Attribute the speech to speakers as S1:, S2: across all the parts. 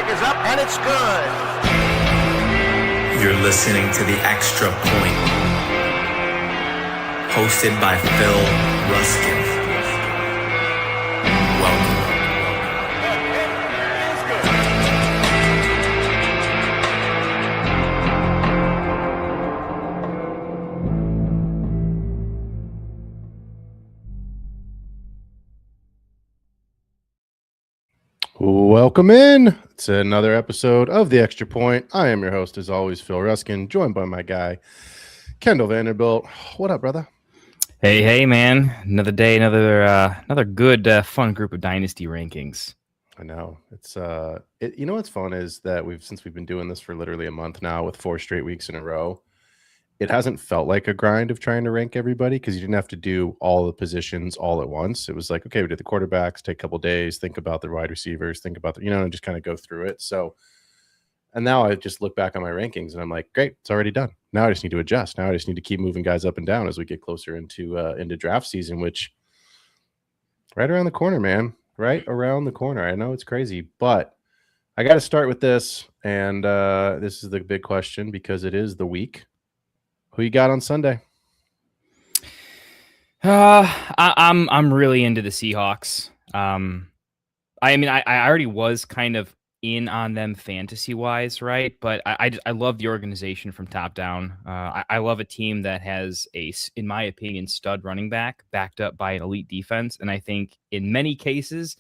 S1: kick is up, and it's good.
S2: You're listening to The Extra Point, hosted by Phil Ruskin. Welcome.
S3: Welcome in to another episode of The Extra Point. I am your host, as always, Phil Ruskin, joined by my guy, Kendall VanDerBilt. What up, brother?
S4: Hey, man. Another day, another good, fun group of Dynasty rankings.
S3: I know. It's you know what's fun is that since we've been doing this for literally a month now with 4 straight weeks in a row, it hasn't felt like a grind of trying to rank everybody because you didn't have to do all the positions all at once. It was like, okay, we did the quarterbacks, take a couple days, think about the wide receivers, think about and just kind of go through it. So, and now I just look back on my rankings and I'm like, great, it's already done. Now I just need to adjust. Now I just need to keep moving guys up and down as we get closer into draft season, which right around the corner, man, right around the corner. I know it's crazy, but I got to start with this. And this is the big question because it is the week. Who you got on Sunday?
S4: I'm really into the Seahawks. I mean, I already was kind of in on them fantasy wise, right? But I love the organization from top down. I love a team that has in my opinion, stud running back backed up by an elite defense. And I think in many cases,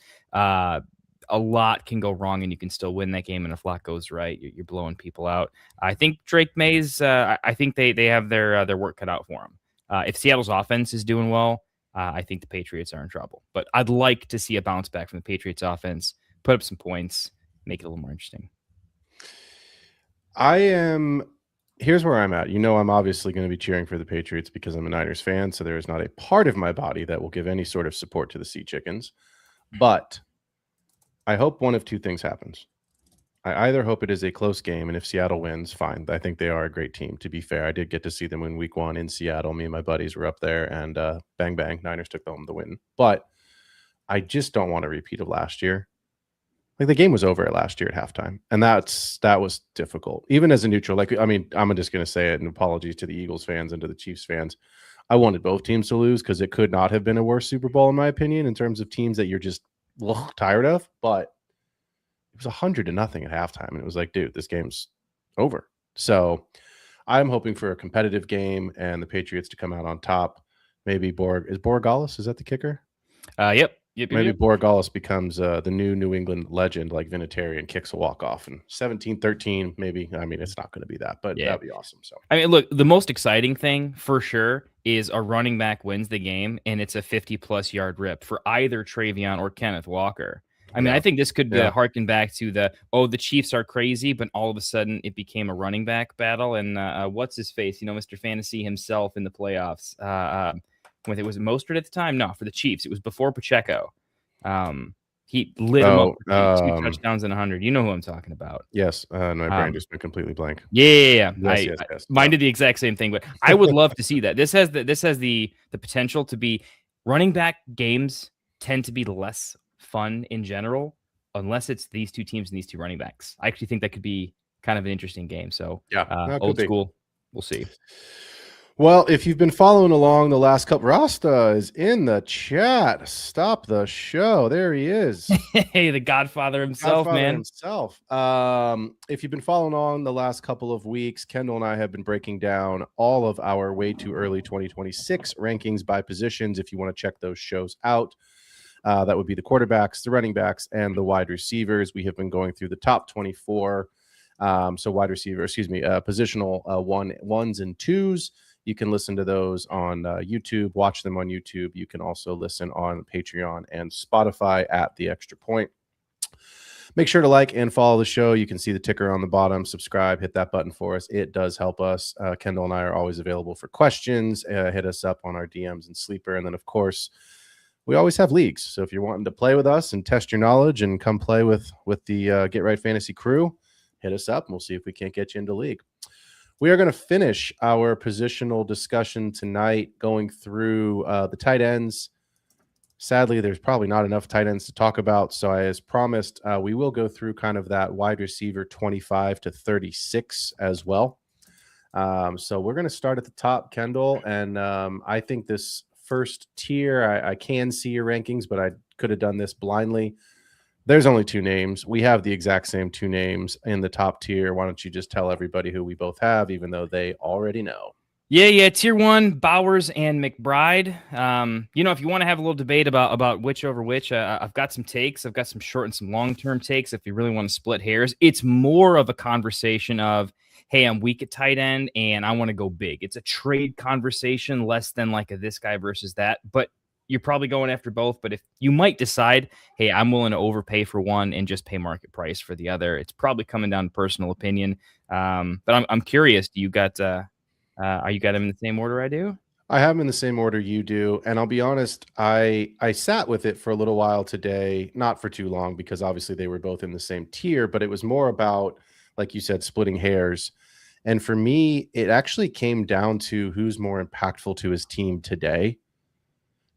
S4: a lot can go wrong and you can still win that game. And if a lot goes right, you're blowing people out. I think Drake Mays, I think they have their work cut out for them. If Seattle's offense is doing well, I think the Patriots are in trouble. But I'd like to see a bounce back from the Patriots offense, put up some points, make it a little more interesting.
S3: Here's where I'm at. I'm obviously going to be cheering for the Patriots because I'm a Niners fan. So there is not a part of my body that will give any sort of support to the Sea Chickens. But I hope one of two things happens. I either hope it is a close game, and if Seattle wins, fine. I think they are a great team. To be fair, I did get to see them in week 1 in Seattle. Me and my buddies were up there, and bang, bang, Niners took home the win. But I just don't want a repeat of last year. Like, the game was over last year at halftime, and that was difficult. Even as a neutral, I'm just going to say it, and apologies to the Eagles fans and to the Chiefs fans. I wanted both teams to lose because it could not have been a worse Super Bowl, in my opinion, in terms of teams that you're just tired of, but it was 100-0 at halftime, and it was like, dude, this game's over. So I'm hoping for a competitive game and the Patriots to come out on top. Maybe Borregales, is that the kicker?
S4: Yep.
S3: Maybe Borregales becomes the new New England legend like Vinatieri and kicks a walk-off, and 17-13 maybe. I mean, it's not going to be that, but that'd be awesome. So
S4: I mean, look, the most exciting thing for sure is a running back wins the game and it's a 50-plus yard rip for either Travion or Kenneth Walker. I mean, I think this could harken back to the Chiefs are crazy, but all of a sudden it became a running back battle. And what's his face? Mr. Fantasy himself in the playoffs. When it was Mostert at the time? No, for the Chiefs. It was before Pacheco. He lit him up for 2 touchdowns and 100. You know who I'm talking about.
S3: Yes. My brain just went completely blank.
S4: Yeah.
S3: Yes.
S4: Mine did the exact same thing, but I would love to see that. This has the potential to be running back games tend to be less fun in general, unless it's these two teams and these two running backs. I actually think that could be kind of an interesting game. So old school. We'll see.
S3: Well, if you've been following along the last couple, Rasta is in the chat. Stop the show. There he is.
S4: Hey, the Godfather himself, man.
S3: If you've been following along the last couple of weeks, Kendall and I have been breaking down all of our way too early 2026 rankings by positions. If you want to check those shows out, that would be the quarterbacks, the running backs, and the wide receivers. We have been going through the top 24. Positional ones and twos. You can listen to those on YouTube, watch them on YouTube. You can also listen on Patreon and Spotify at The Extra Point. Make sure to like and follow the show. You can see the ticker on the bottom. Subscribe, hit that button for us. It does help us. Kendall and I are always available for questions. Hit us up on our DMs and Sleeper. And then, of course, we always have leagues. So if you're wanting to play with us and test your knowledge and come play with the Get Right Fantasy crew, hit us up and we'll see if we can't get you into league. We are going to finish our positional discussion tonight going through the tight ends, Sadly, there's probably not enough tight ends to talk about. So as promised, we will go through kind of that wide receiver 25 to 36 as well. So we're going to start at the top, Kendall. And I think this first tier, I can see your rankings, but I could have done this blindly. There's only 2 names. We have the exact same 2 names in the top tier. Why don't you just tell everybody who we both have, even though they already know?
S4: Yeah. Tier 1, Bowers and McBride. If you want to have a little debate about which over which, I've got some takes. I've got some short and some long-term takes if you really want to split hairs. It's more of a conversation of, hey, I'm weak at tight end and I want to go big. It's a trade conversation, less than like a this guy versus that. But you're probably going after both. But if you might decide, hey, I'm willing to overpay for one and just pay market price for the other, it's probably coming down to personal opinion. But I'm curious, do you got... you got them in the same order I do?
S3: I have them in the same order you do. And I'll be honest, I sat with it for a little while today, not for too long, because obviously they were both in the same tier, but it was more about, like you said, splitting hairs. And for me, it actually came down to who's more impactful to his team today,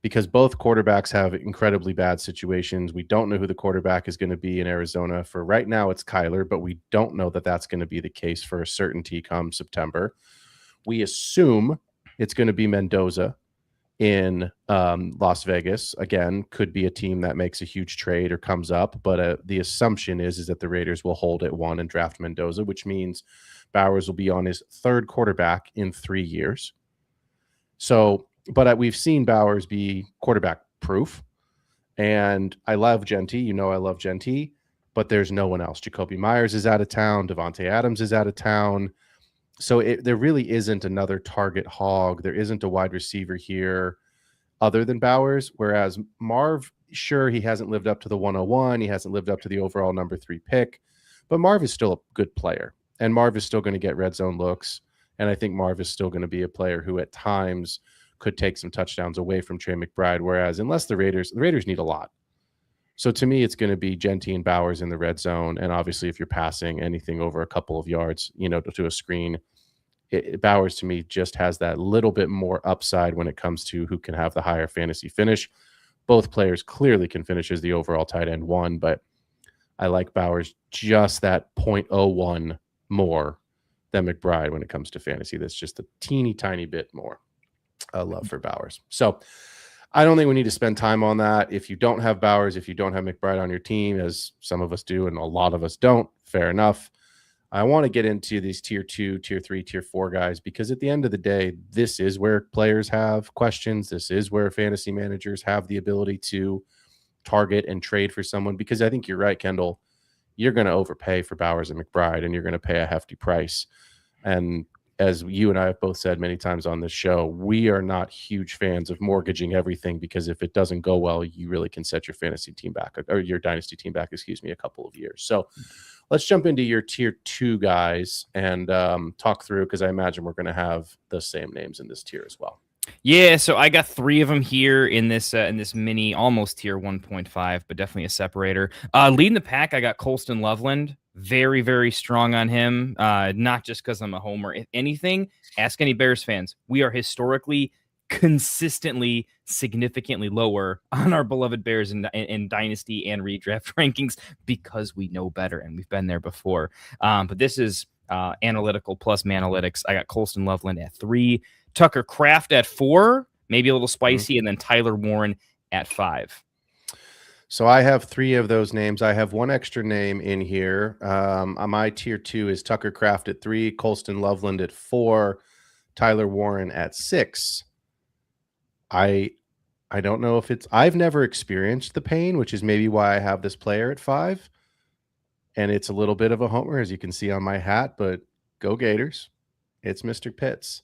S3: because both quarterbacks have incredibly bad situations. We don't know who the quarterback is going to be in Arizona. For right now, it's Kyler, but we don't know that that's going to be the case for a certainty come September. We assume it's going to be Mendoza in Las Vegas. Again, could be a team that makes a huge trade or comes up, but the assumption is that the Raiders will hold at 1 and draft Mendoza, which means Bowers will be on his 3rd quarterback in 3 years. So, but we've seen Bowers be quarterback proof, and I love Genty. I love Genty, but there's no one else. Jacoby Myers is out of town. Devontae Adams is out of town. So there really isn't another target hog. There isn't a wide receiver here other than Bowers, whereas Marv, sure, he hasn't lived up to the 101. He hasn't lived up to the overall number 3 pick, but Marv is still a good player, and Marv is still going to get red zone looks, and I think Marv is still going to be a player who at times could take some touchdowns away from Trey McBride, whereas unless the Raiders need a lot. So to me, it's going to be Genty and Bowers in the red zone. And obviously, if you're passing anything over a couple of yards, to a screen, Bowers to me just has that little bit more upside when it comes to who can have the higher fantasy finish. Both players clearly can finish as the overall tight end 1, but I like Bowers just that 0.01 more than McBride when it comes to fantasy. That's just a teeny tiny bit more love for Bowers. So I don't think we need to spend time on that. If you don't have Bowers, if you don't have McBride on your team, as some of us do and a lot of us don't, fair enough. I want to get into these tier 2, tier 3, tier 4 guys, because at the end of the day, this is where players have questions. This is where fantasy managers have the ability to target and trade for someone, because I think you're right, Kendall. You're going to overpay for Bowers and McBride, and you're going to pay a hefty price. And as you and I have both said many times on this show, we are not huge fans of mortgaging everything, because if it doesn't go well, you really can set your fantasy team back, or your dynasty team back, a couple of years. So let's jump into your tier 2 guys and talk through, because I imagine we're going to have the same names in this tier as well.
S4: Yeah, so I got 3 of them here in this mini, almost tier 1.5, but definitely a separator. Leading the pack, I got Colston Loveland. Very, very strong on him. Not just because I'm a homer. If anything, ask any Bears fans. We are historically consistently significantly lower on our beloved Bears in dynasty and redraft rankings, because we know better and we've been there before. But this is analytical plus Manalytics. I got Colston Loveland at 3, Tucker Kraft at 4, maybe a little spicy, and then Tyler Warren at 5.
S3: So I have 3 of those names. I have one extra name in here. My tier 2 is Tucker Kraft at 3, Colston Loveland at 4, Tyler Warren at 6. I don't know if I've never experienced the pain, which is maybe why I have this player at 5. And it's a little bit of a homer, as you can see on my hat, but go Gators. It's Mr. Pitts.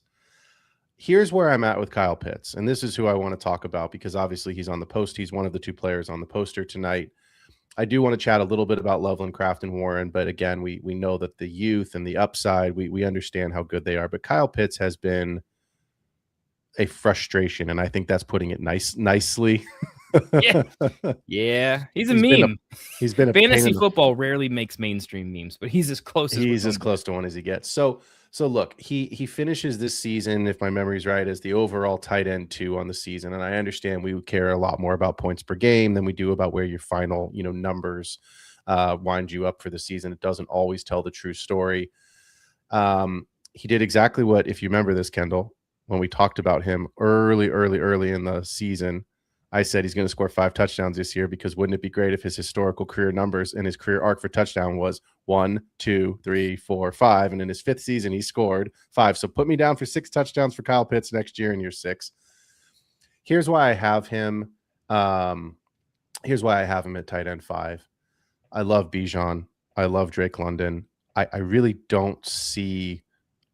S3: Here's where I'm at with Kyle Pitts, and this is who I want to talk about, because obviously he's on the post. He's one of the 2 players on the poster tonight. I do want to chat a little bit about Loveland, Kraft, and Warren, but again, we know that the youth and the upside, we understand how good they are, but Kyle Pitts has been a frustration, and I think that's putting it nicely.
S4: Yeah. Yeah, he's a
S3: He's been a
S4: meme.
S3: he's been a pain
S4: Fantasy
S3: in the
S4: football rarely makes mainstream memes, but he's as close as we're
S3: He's
S4: going
S3: as
S4: to
S3: close to one as he gets. So look, he finishes this season, if my memory's right, as the overall tight end 2 on the season. And I understand we would care a lot more about points per game than we do about where your final, numbers wind you up for the season. It doesn't always tell the true story. He did exactly what, if you remember this, Kendall, when we talked about him early in the season, I said he's going to score 5 touchdowns this year, because wouldn't it be great if his historical career numbers and his career arc for touchdown was 1, 2, 3, 4, 5. And in his 5th season, he scored 5. So put me down for 6 touchdowns for Kyle Pitts next year in year 6. Here's why I have him. Here's why I have him at tight end 5. I love Bijan. I love Drake London. I really don't see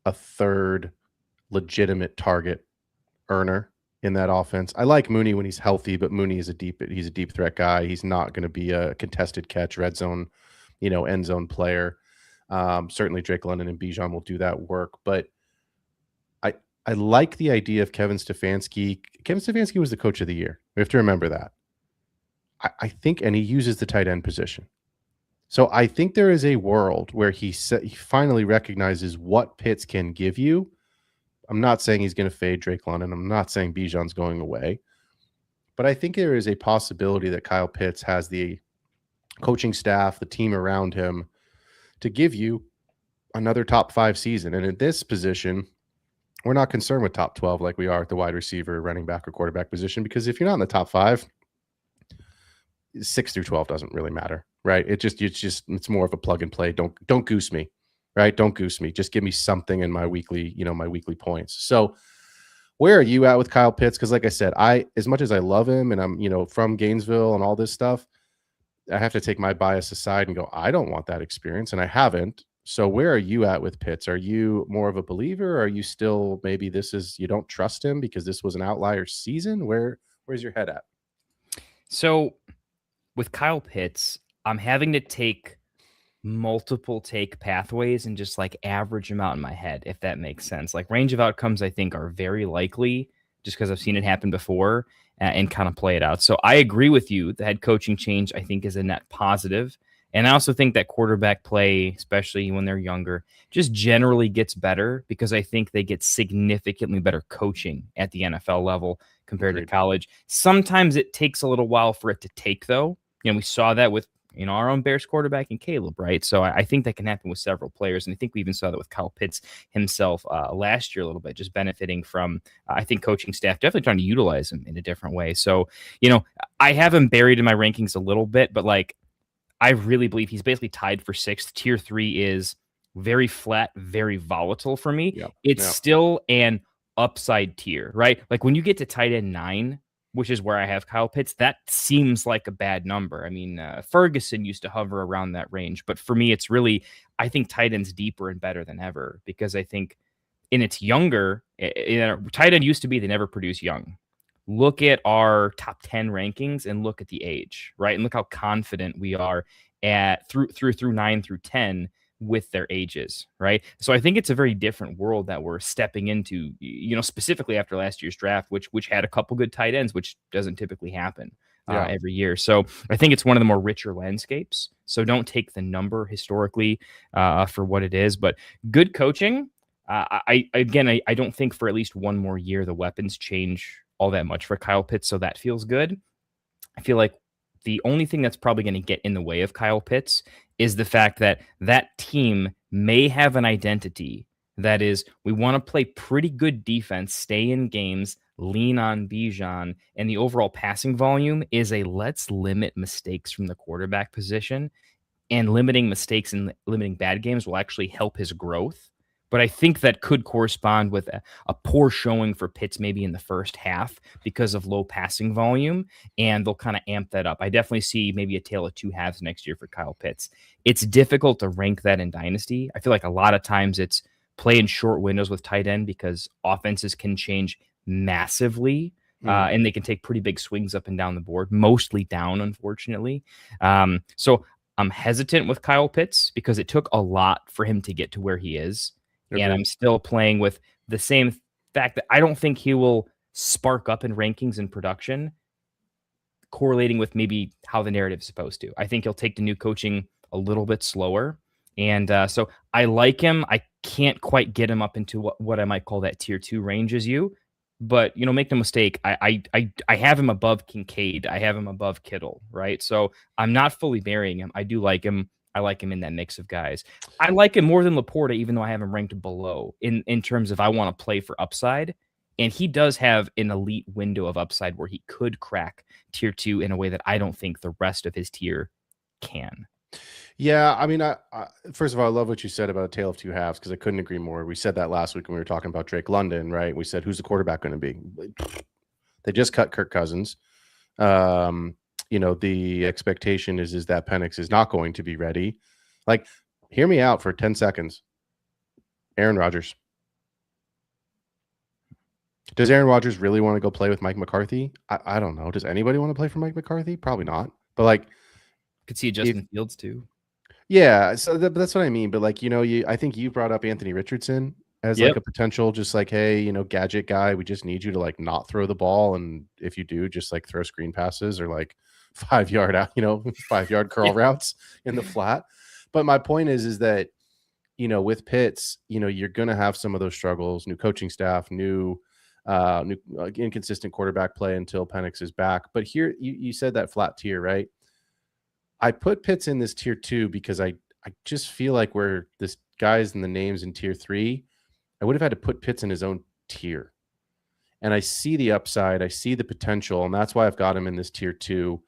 S3: a third legitimate target earner in that offense. I like Mooney when he's healthy, but Mooney is a deep threat guy. He's not going to be a contested catch, red zone, end zone player. Certainly Drake London and Bijan will do that work, but I like the idea of Kevin Stefanski. Kevin Stefanski was the coach of the year. We have to remember that. I think, and he uses the tight end position. So I think there is a world where he finally recognizes what Pitts can give you. I'm not saying he's going to fade Drake London. I'm not saying Bijan's going away. But I think there is a possibility that Kyle Pitts has the coaching staff, the team around him, to give you another top 5 season. And in this position, we're not concerned with top 12 like we are at the wide receiver, running back, or quarterback position, because if you're not in the top 5, 6 through 12 doesn't really matter, right? It's more of a plug and play. Don't goose me, right? Don't goose me. Just give me something in my weekly points. So where are you at with Kyle Pitts? Because like I said, as much as I love him and I'm, from Gainesville and all this stuff, I have to take my bias aside and go, I don't want that experience, and I haven't. So where are you at with Pitts? Are you more of a believer? Or are you still, maybe you don't trust him because this was an outlier season? Where's your head at?
S4: So with Kyle Pitts, I'm having to take multiple take pathways and just like average them out in my head, if that makes sense. Like range of outcomes, I think, are very likely just because I've seen it happen before and kind of play it out. So I agree with you. The head coaching change, I think, is a net positive. And I also think that quarterback play, especially when they're younger, just generally gets better because I think they get significantly better coaching at the NFL level compared to college. Sometimes it takes a little while for it to take, though. We saw that with our own Bears quarterback and Caleb, right? So I think that can happen with several players. And I think we even saw that with Kyle Pitts himself last year a little bit, just benefiting from, I think, coaching staff definitely trying to utilize him in a different way. So, I have him buried in my rankings a little bit, but like, I really believe he's basically tied for 6th. Tier 3 is very flat, very volatile for me.
S3: Yep.
S4: It's still an upside tier, right? Like when you get to tight end 9, which is where I have Kyle Pitts, that seems like a bad number. I mean, Ferguson used to hover around that range, but for me, it's really, I think tight end's deeper and better than ever, because I think in its younger, tight end used to be they never produce young. Look at our top 10 rankings and look at the age, right? And look how confident we are at through 9 through 10 with their ages, right? So I think it's a very different world that we're stepping into, specifically after last year's draft, which had a couple good tight ends, which doesn't typically happen every year. So I think it's one of the more richer landscapes. So don't take the number historically for what it is, but good coaching. I don't think for at least one more year the weapons change all that much for Kyle Pitts, so that feels good. I feel like the only thing that's probably going to get in the way of Kyle Pitts is the fact that that team may have an identity that is, we want to play pretty good defense, stay in games, lean on Bijan, and the overall passing volume is a let's limit mistakes from the quarterback position, and limiting mistakes and limiting bad games will actually help his growth. But I think that could correspond with a poor showing for Pitts maybe in the first half because of low passing volume, and they'll kind of amp that up. I definitely see maybe a tale of 2 halves next year for Kyle Pitts. It's difficult to rank that in Dynasty. I feel like a lot of times it's play in short windows with tight end because offenses can change massively, and they can take pretty big swings up and down the board, mostly down, unfortunately. So I'm hesitant with Kyle Pitts because it took a lot for him to get to where he is. Okay. And I'm still playing with the same fact that I don't think he will spark up in rankings and production correlating with maybe how the narrative is supposed to. I think he'll take the new coaching a little bit slower. And so I like him. I can't quite get him up into what I might call that tier 2 range as you. But, make no mistake, I have him above Kincaid. I have him above Kittle, right? So I'm not fully burying him. I do like him. I like him in that mix of guys. I like him more than Laporta, even though I have him ranked below in terms of I want to play for upside. And he does have an elite window of upside where he could crack tier 2 in a way that I don't think the rest of his tier can.
S3: Yeah, I mean, I first of all, I love what you said about a tale of two halves because I couldn't agree more. We said that last week when we were talking about Drake London, right? We said, who's the quarterback going to be? They just cut Kirk Cousins. The expectation is that Penix is not going to be ready. Like, hear me out for 10 seconds. Aaron Rodgers. Does Aaron Rodgers really want to go play with Mike McCarthy? I don't know. Does anybody want to play for Mike McCarthy? Probably not. But like,
S4: could see Justin Fields too.
S3: Yeah, so that's what I mean. But like, I think you brought up Anthony Richardson as like a potential, just like, hey, gadget guy. We just need you to like not throw the ball, and if you do, just like throw screen passes or like 5-yard out, 5-yard curl routes in the flat. But my point is that with Pitts, you're gonna have some of those struggles. New coaching staff, new inconsistent quarterback play until Penix is back. But here, you said that flat tier, right? I put Pitts in this tier 2 because I just feel like where this guy's in the names in tier 3, I would have had to put Pitts in his own tier. And I see the upside, I see the potential, and that's why I've got him in this tier 2.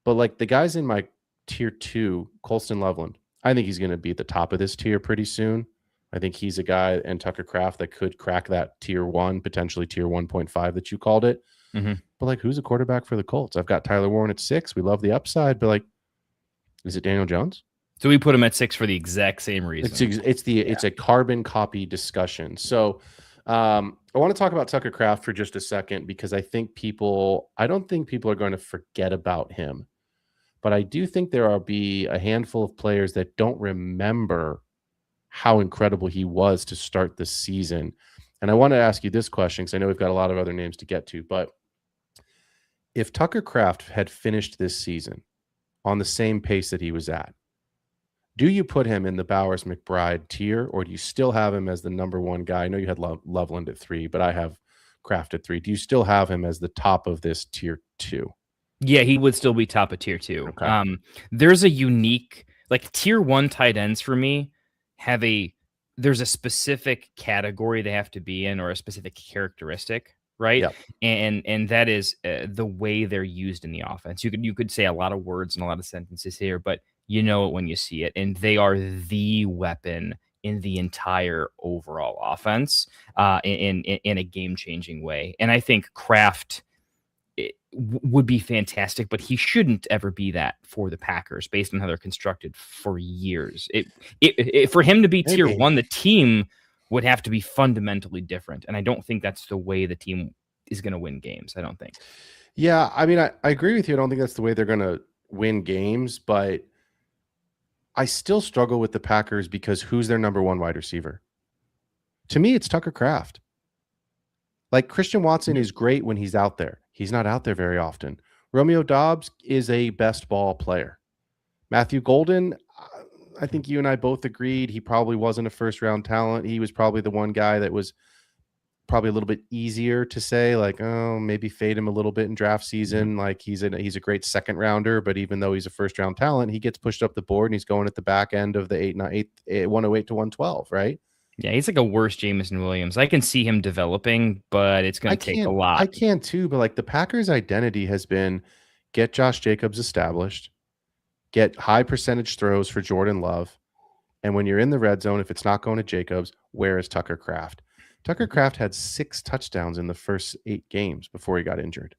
S3: But like the guys in my tier 2, Colston Loveland, I think he's going to be at the top of this tier pretty soon. I think he's a guy, and Tucker Kraft, that could crack that tier 1, potentially tier 1.5 that you called it.
S4: Mm-hmm.
S3: But like, who's a quarterback for the Colts? I've got Tyler Warren at 6. We love the upside, but like, is it Daniel Jones?
S4: So we put him at 6 for the exact same reason.
S3: It's a carbon copy discussion. So I want to talk about Tucker Kraft for just a second because I don't think people are going to forget about him. But I do think there will be a handful of players that don't remember how incredible he was to start the season. And I want to ask you this question because I know we've got a lot of other names to get to. But if Tucker Kraft had finished this season on the same pace that he was at, do you put him in the Bowers McBride tier, or do you still have him as the number 1 guy? I know you had Loveland at 3, but I have Kraft at 3. Do you still have him as the top of this tier 2?
S4: Yeah, he would still be top of tier 2.
S3: Okay.
S4: There's a unique, like tier 1 tight ends for me there's a specific category they have to be in or a specific characteristic, right?
S3: Yep.
S4: And that is the way they're used in the offense. You could say a lot of words and a lot of sentences here, but you know it when you see it. And they are the weapon in the entire overall offense in a game-changing way. And I think Kraft would be fantastic, but he shouldn't ever be that for the Packers based on how they're constructed for years. For him to be tier 1, the team would have to be fundamentally different. And I don't think that's the way the team is going to win games. I don't think.
S3: Yeah, I mean, I agree with you. I don't think that's the way they're going to win games, but I still struggle with the Packers because who's their number 1 wide receiver? To me, it's Tucker Kraft. Like, Christian Watson is great when he's out there. He's not out there very often. Romeo Doubs is a best ball player. Matthew Golden, I think you and I both agreed he probably wasn't a first-round talent. He was probably the one guy that was probably a little bit easier to say, like, oh, maybe fade him a little bit in draft season. Like, he's a great second rounder, but even though he's a first-round talent, he gets pushed up the board and he's going at the back end of the 108 to 112, right?
S4: Yeah, he's like a worse Jameson Williams. I can see him developing, but it's going to take a lot.
S3: I can too, but like the Packers' identity has been get Josh Jacobs established, get high percentage throws for Jordan Love, and when you're in the red zone, if it's not going to Jacobs, where is Tucker Kraft? Tucker Kraft had 6 touchdowns in the first 8 games before he got injured.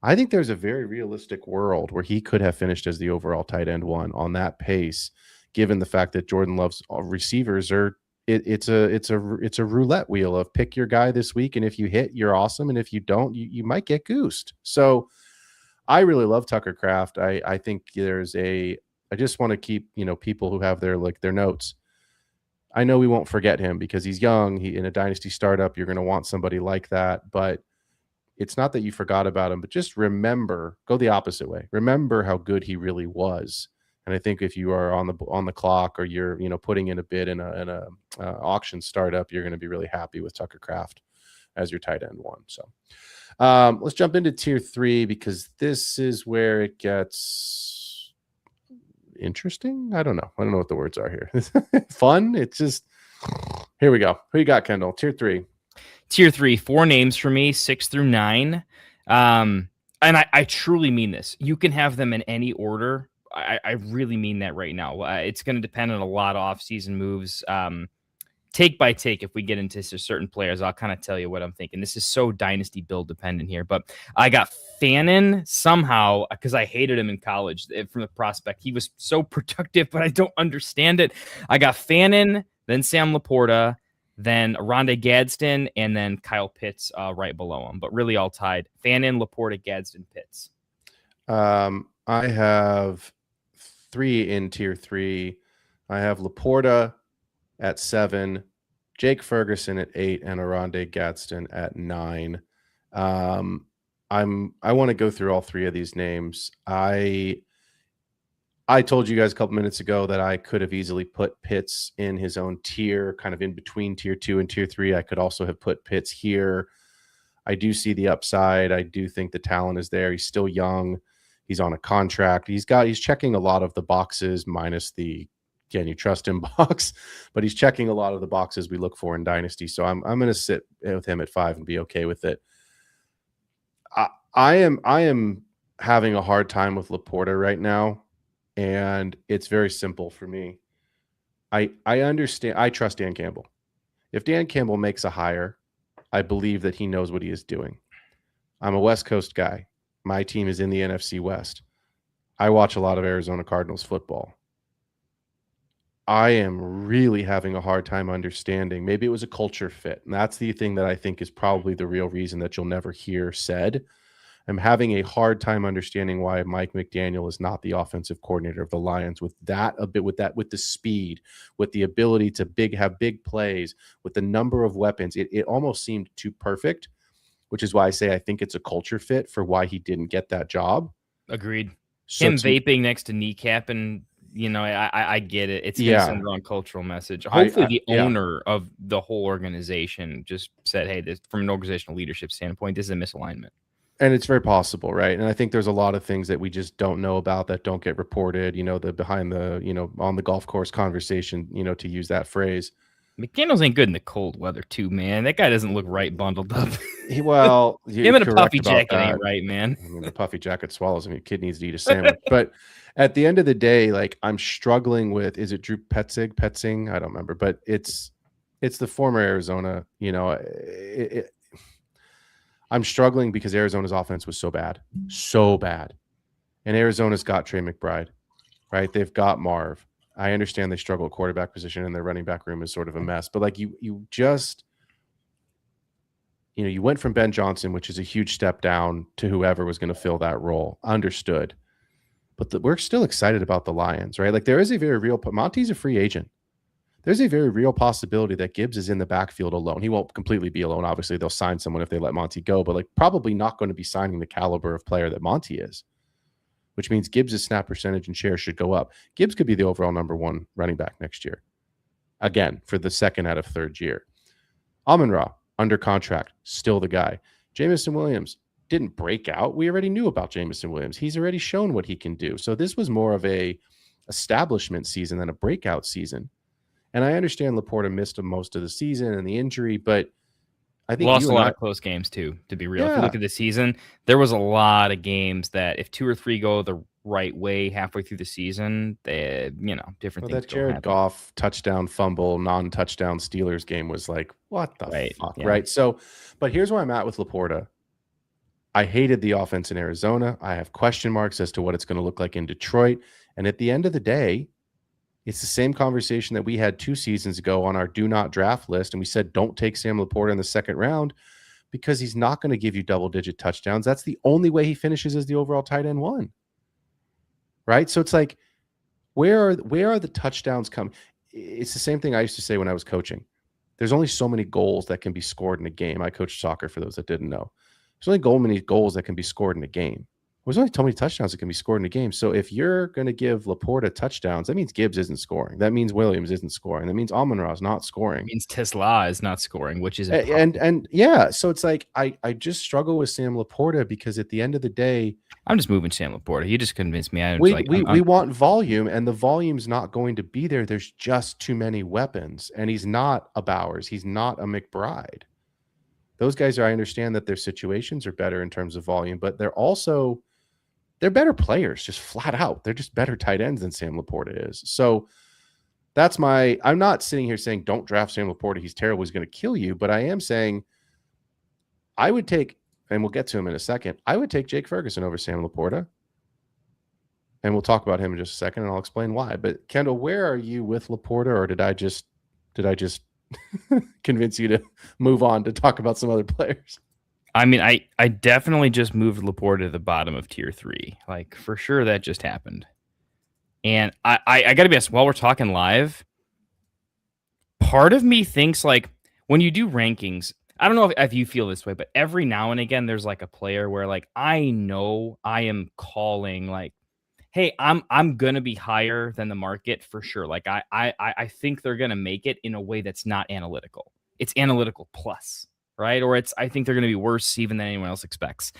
S3: I think there's a very realistic world where he could have finished as the overall tight end 1 on that pace, given the fact that Jordan Love's receivers are. It's a roulette wheel of pick your guy this week, and if you hit, you're awesome, and if you don't, you might get goosed. So I really love Tucker Kraft. I think I just want to keep people who have their notes. I know we won't forget him because he's young. In a dynasty startup, you're going to want somebody like that, but it's not that you forgot about him, but just remember, go the opposite way. Remember how good he really was. And I think if you are on the clock, or you're, putting in a bid in a auction startup, you're going to be really happy with Tucker Kraft as your tight end one. So let's jump into tier 3, because this is where it gets interesting. I don't know what the words are here. Fun. It's just, here we go. Who you got, Kendall? Tier 3.
S4: Tier 3, 4 names for me, 6 through 9. And I truly mean this. You can have them in any order. I really mean that right now. It's going to depend on a lot of offseason moves. Take by take, if we get into certain players, I'll kind of tell you what I'm thinking. This is so dynasty build dependent here, but I got Fannin somehow, because I hated him in college from the prospect. He was so productive, but I don't understand it. I got Fannin, then Sam Laporta, then Rondé Gadsden, and then Kyle Pitts right below him, but really all tied. Fannin, Laporta, Gadsden, Pitts.
S3: I have 3 in tier 3. I have Laporta at 7, Jake Ferguson at 8, and Rondé Gadsden at 9. I want to go through all 3 of these names. I told you guys a couple minutes ago that I could have easily put Pitts in his own tier, kind of in between tier 2 and tier 3. I could also have put Pitts here. I do see the upside. I do think the talent is there. He's still young. He's on a contract. He's checking a lot of the boxes, minus the can you trust him box, but he's checking a lot of the boxes we look for in Dynasty. So I'm going to sit with him at 5 and be okay with it. I am having a hard time with Laporta right now, and it's very simple for me. I understand. I trust Dan Campbell. If Dan Campbell makes a hire, I believe that he knows what he is doing. I'm a West Coast guy. My team is in the NFC West. I watch a lot of Arizona Cardinals football. I am really having a hard time understanding. Maybe it was a culture fit. And that's the thing that I think is probably the real reason that you'll never hear said. I'm having a hard time understanding why Mike McDaniel is not the offensive coordinator of the Lions with the speed, with the ability to have big plays, with the number of weapons. It almost seemed too perfect, which is why I say I think it's a culture fit for why he didn't get that job.
S4: Agreed. So him vaping next to kneecap, and I get it. It's going to send the wrong cultural message. Hopefully the owner of the whole organization just said, hey, this, from an organizational leadership standpoint, this is a misalignment.
S3: And it's very possible, right? And I think there's a lot of things that we just don't know about that don't get reported, the behind the, on the golf course conversation, to use that phrase.
S4: McDaniels ain't good in the cold weather too, man. That guy doesn't look right bundled up.
S3: Him
S4: in a puffy jacket ain't right, man.
S3: I mean, the puffy jacket swallows him. Your kid needs to eat a sandwich. But at the end of the day, like, I'm struggling with, is it Drew Petzing? I don't remember, but it's the former Arizona, I'm struggling because Arizona's offense was so bad. And Arizona's got Trey McBride, right? They've got Marv. I understand they struggle at quarterback position and their running back room is sort of a mess. But like you went from Ben Johnson, which is a huge step down, to whoever was going to fill that role. Understood. But we're still excited about the Lions, right? Like, there is a very real – Monty's a free agent. There's a very real possibility that Gibbs is in the backfield alone. He won't completely be alone. Obviously, they'll sign someone if they let Monty go, but like probably not going to be signing the caliber of player that Monty is, which means Gibbs' snap percentage and share should go up. Gibbs could be the overall number 1 running back next year. Again, for the second out of third year. Amon-Ra, under contract, still the guy. Jamison Williams didn't break out. We already knew about Jamison Williams. He's already shown what he can do. So this was more of a establishment season than a breakout season. And I understand Laporta missed most of the season and the injury, but I think
S4: lost a lot of close games too, to be real. If you look at the season, there was a lot of games that if 2 or 3 go the right way halfway through the season, different things.
S3: That Jared Goff touchdown fumble, non-touchdown Steelers game was like, what the fuck, right? So, but here's where I'm at with Laporta. I hated the offense in Arizona. I have question marks as to what it's going to look like in Detroit. And at the end of the day, it's the same conversation that we had 2 seasons ago on our do not draft list. And we said, don't take Sam Laporta in the second round because he's not going to give you double-digit touchdowns. That's the only way he finishes as the overall tight end 1. Right? So it's like, where are the touchdowns coming? It's the same thing I used to say when I was coaching. There's only so many goals that can be scored in a game. I coached soccer, for those that didn't know. There's only many goals that can be scored in a game. There's only so many touchdowns that can be scored in a game. So if you're going to give Laporta touchdowns, that means Gibbs isn't scoring. That means Williams isn't scoring. That means Amon-Ra is not scoring.
S4: It means Tesla is not scoring, which is
S3: and yeah. So it's like I just struggle with Sam Laporta because at the end of the day,
S4: I'm just moving Sam Laporta. He just convinced me.
S3: We want volume, and the volume's not going to be there. There's just too many weapons, and he's not a Bowers. He's not a McBride. Those guys I understand that their situations are better in terms of volume, but they're better players, just flat out. They're just better tight ends than Sam Laporta is. So I'm not sitting here saying don't draft Sam Laporta. He's terrible. He's going to kill you. But I am saying I would take, and we'll get to him in a second, I would take Jake Ferguson over Sam Laporta. And we'll talk about him in just a second, and I'll explain why. But Kendall, where are you with Laporta, or did I just convince you to move on to talk about some other players?
S4: I mean, I definitely just moved Laporta to the bottom of tier 3. Like, for sure that just happened. And I got to be honest, while we're talking live, part of me thinks, like, when you do rankings, I don't know if you feel this way, but every now and again, there's like a player where, like, I know I am calling, like, hey, I'm going to be higher than the market for sure. Like, I think they're going to make it in a way that's not analytical. It's analytical plus. Right? Or I think they're going to be worse even than anyone else expects.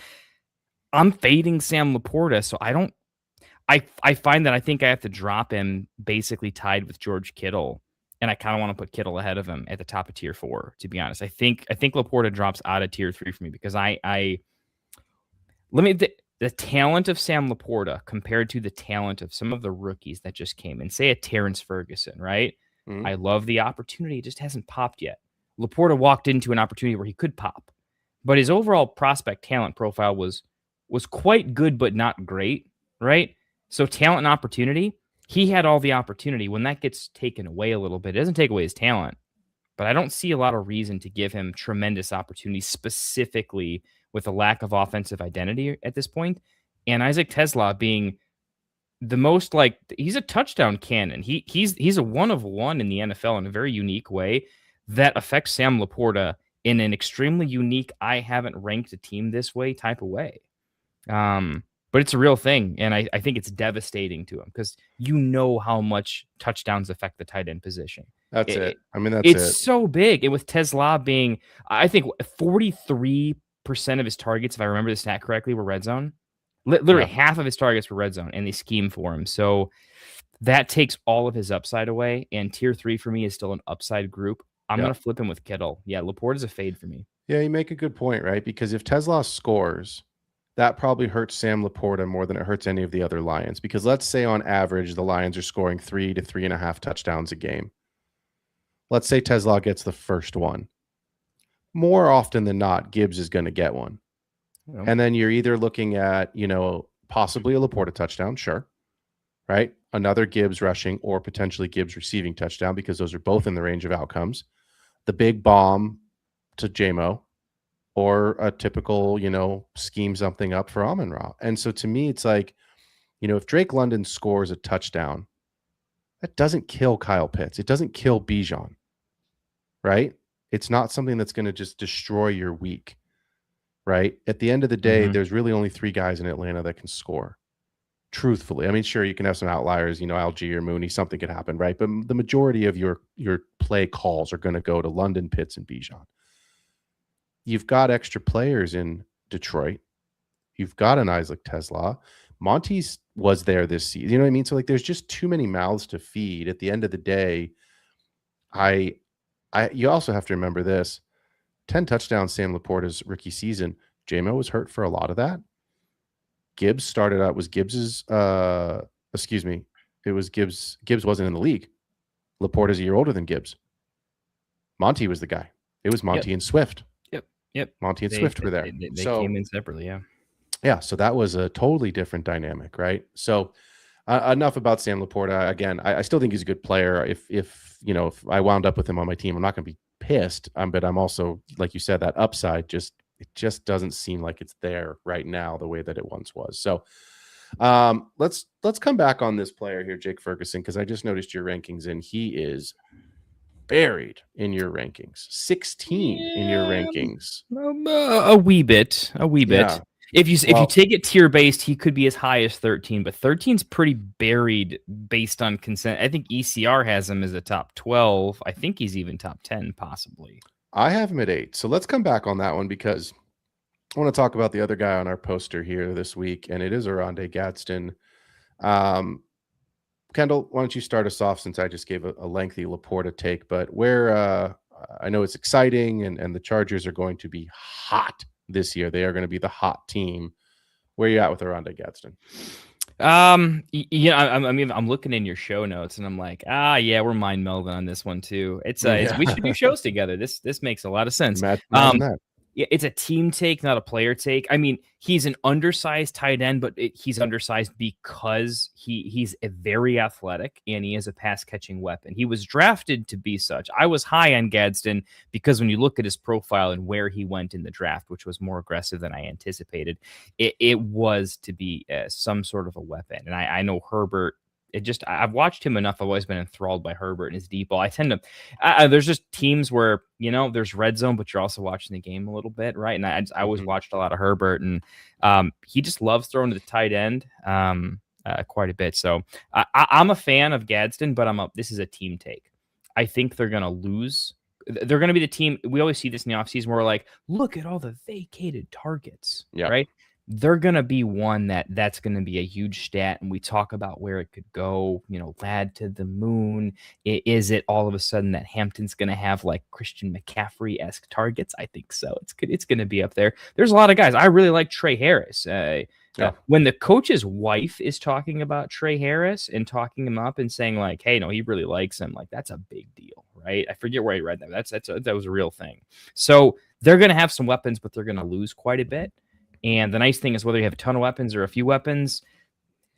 S4: I'm fading Sam Laporta, so I find that I think I have to drop him basically tied with George Kittle, and I kind of want to put Kittle ahead of him at the top of tier 4, to be honest. I think Laporta drops out of tier 3 for me because the talent of Sam Laporta compared to the talent of some of the rookies that just came in, say a Terrence Ferguson, right? Mm-hmm. I love the opportunity. It just hasn't popped yet. Laporta walked into an opportunity where he could pop, but his overall prospect talent profile was quite good, but not great, right? So talent and opportunity, he had all the opportunity. When that gets taken away a little bit, it doesn't take away his talent, but I don't see a lot of reason to give him tremendous opportunities, specifically with a lack of offensive identity at this point. And Isaac Tesla being the most, like, he's a touchdown cannon. He's a one of one in the NFL in a very unique way that affects Sam Laporta in an extremely unique, I haven't ranked a team this way type of way. But it's a real thing, and I think it's devastating to him because you know how much touchdowns affect the tight end position.
S3: That's it. I mean,
S4: it's so big. And with Tesla being, I think 43% of his targets, if I remember the stat correctly, were red zone. Literally half of his targets were red zone, and they scheme for him. So that takes all of his upside away, and tier 3 for me is still an upside group. I'm going to flip him with Kittle. Yeah, Laporta's a fade for me.
S3: Yeah, you make a good point, right? Because if Tesla scores, that probably hurts Sam Laporta more than it hurts any of the other Lions. Because let's say on average, the Lions are scoring 3 to 3.5 touchdowns a game. Let's say Tesla gets the first one. More often than not, Gibbs is going to get one. Yeah. And then you're either looking at, possibly a Laporta touchdown, sure, right? Another Gibbs rushing or potentially Gibbs receiving touchdown, because those are both in the range of outcomes. The big bomb to JMO, or a typical, scheme something up for Amon-Ra. And so to me, it's like, if Drake London scores a touchdown, that doesn't kill Kyle Pitts. It doesn't kill Bijan, right? It's not something that's going to just destroy your week, right? At the end of the day, there's really only 3 guys in Atlanta that can score. Truthfully, I mean, sure, you can have some outliers, Algier, Mooney, something could happen, right? But the majority of your play calls are going to go to London, Pitts, and Bijan. You've got extra players in Detroit. You've got an Isaac Tesla. Monty's was there this season. You know what I mean? So, like, there's just too many mouths to feed. At the end of the day, you also have to remember this: 10 touchdowns Sam Laporta's rookie season. JMO was hurt for a lot of that. Gibbs started out, was Gibbs's, it was Gibbs. Gibbs wasn't in the league. Laporta's a year older than Gibbs. Monty was the guy. It was Monty and Swift.
S4: Yep.
S3: Monty and Swift were there.
S4: They came in separately, yeah.
S3: Yeah, so that was a totally different dynamic, right? So enough about Sam Laporta. Again, I still think he's a good player. If I wound up with him on my team, I'm not going to be pissed. But I'm also, like you said, that upside it just doesn't seem like it's there right now the way that it once was. So let's come back on this player here, Jake Ferguson, because I just noticed your rankings, and he is buried in your rankings. 16 in your rankings.
S4: A wee bit.
S3: Yeah.
S4: If you
S3: Well,
S4: take it tier based, he could be as high as 13, but 13's pretty buried based on consent. I think ECR has him as a top 12. I think he's even top 10, possibly.
S3: I have him at 8. So let's come back on that one because I want to talk about the other guy on our poster here this week, and it is Oronde Gadsden. Kendall, why don't you start us off since I just gave a lengthy Laporta take, but where I know it's exciting and the Chargers are going to be hot this year. They are going to be the hot team. Where are you at with Oronde Gadsden?
S4: I'm looking in your show notes and I'm like, yeah, we're mind melding on this one too. We should do shows together. This makes a lot of sense.
S3: Imagine that.
S4: Yeah, it's a team take, not a player take. I mean, he's an undersized tight end, but he's undersized because he's a very athletic and he is a pass catching weapon. He was drafted to be such. I was high on Gadsden because when you look at his profile and where he went in the draft, which was more aggressive than I anticipated, it was to be some sort of a weapon. And I know Herbert. I've watched him enough. I've always been enthralled by Herbert and his deep ball. I tend to, there's just teams where, there's red zone, but you're also watching the game a little bit. Right. And I always watched a lot of Herbert and he just loves throwing to the tight end quite a bit. So I'm a fan of Gadsden, but this is a team take. I think they're going to lose. They're going to be the team. We always see this in the offseason where we're like, look at all the vacated targets. Yeah. Right. They're going to be one that's going to be a huge stat. And we talk about where it could go, lad to the moon. Is it all of a sudden that Hampton's going to have like Christian McCaffrey-esque targets? I think so. It's going to be up there. There's a lot of guys. I really like Trey Harris. When the coach's wife is talking about Trey Harris and talking him up and saying like, hey, no, he really likes him. Like that's a big deal, right? I forget where I read that. That was a real thing. So they're going to have some weapons, but they're going to lose quite a bit. And the nice thing is whether you have a ton of weapons or a few weapons,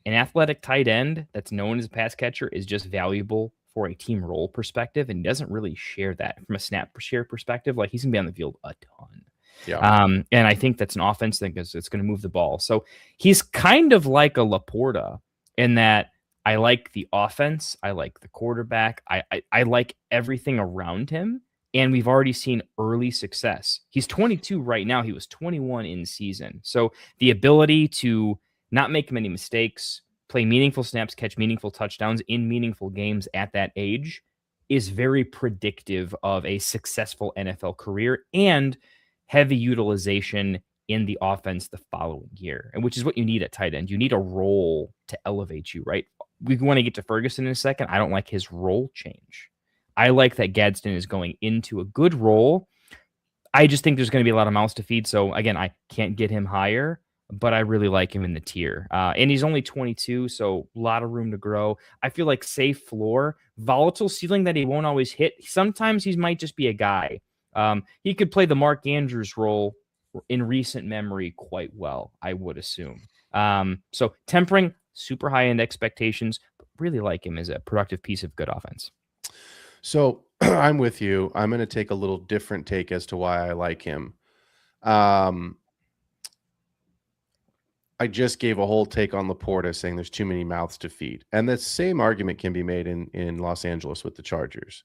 S4: an athletic tight end that's known as a pass catcher is just valuable for a team role perspective and doesn't really share that from a snap share perspective. Like he's going to be on the field a ton. Yeah. And I think that's an offense thing because it's going to move the ball. So he's kind of like a Laporta in that I like the offense. I like the quarterback. I like everything around him. And we've already seen early success. He's 22 right now. He was 21 in season. So the ability to not make many mistakes, play meaningful snaps, catch meaningful touchdowns in meaningful games at that age is very predictive of a successful NFL career and heavy utilization in the offense the following year, and which is what you need at tight end. You need a role to elevate you, right? We want to get to Ferguson in a second. I don't like his role change. I like that Gadsden is going into a good role. I just think there's going to be a lot of mouths to feed. So again, I can't get him higher, but I really like him in the tier. And he's only 22, so a lot of room to grow. I feel like safe floor, volatile ceiling that he won't always hit. Sometimes he might just be a guy. He could play the Mark Andrews role in recent memory quite well, I would assume. So tempering super high-end expectations, but really like him as a productive piece of good offense.
S3: So I'm with you. I'm going to take a little different take as to why I like him. I just gave a whole take on Laporta saying there's too many mouths to feed. And the same argument can be made in Los Angeles with the Chargers,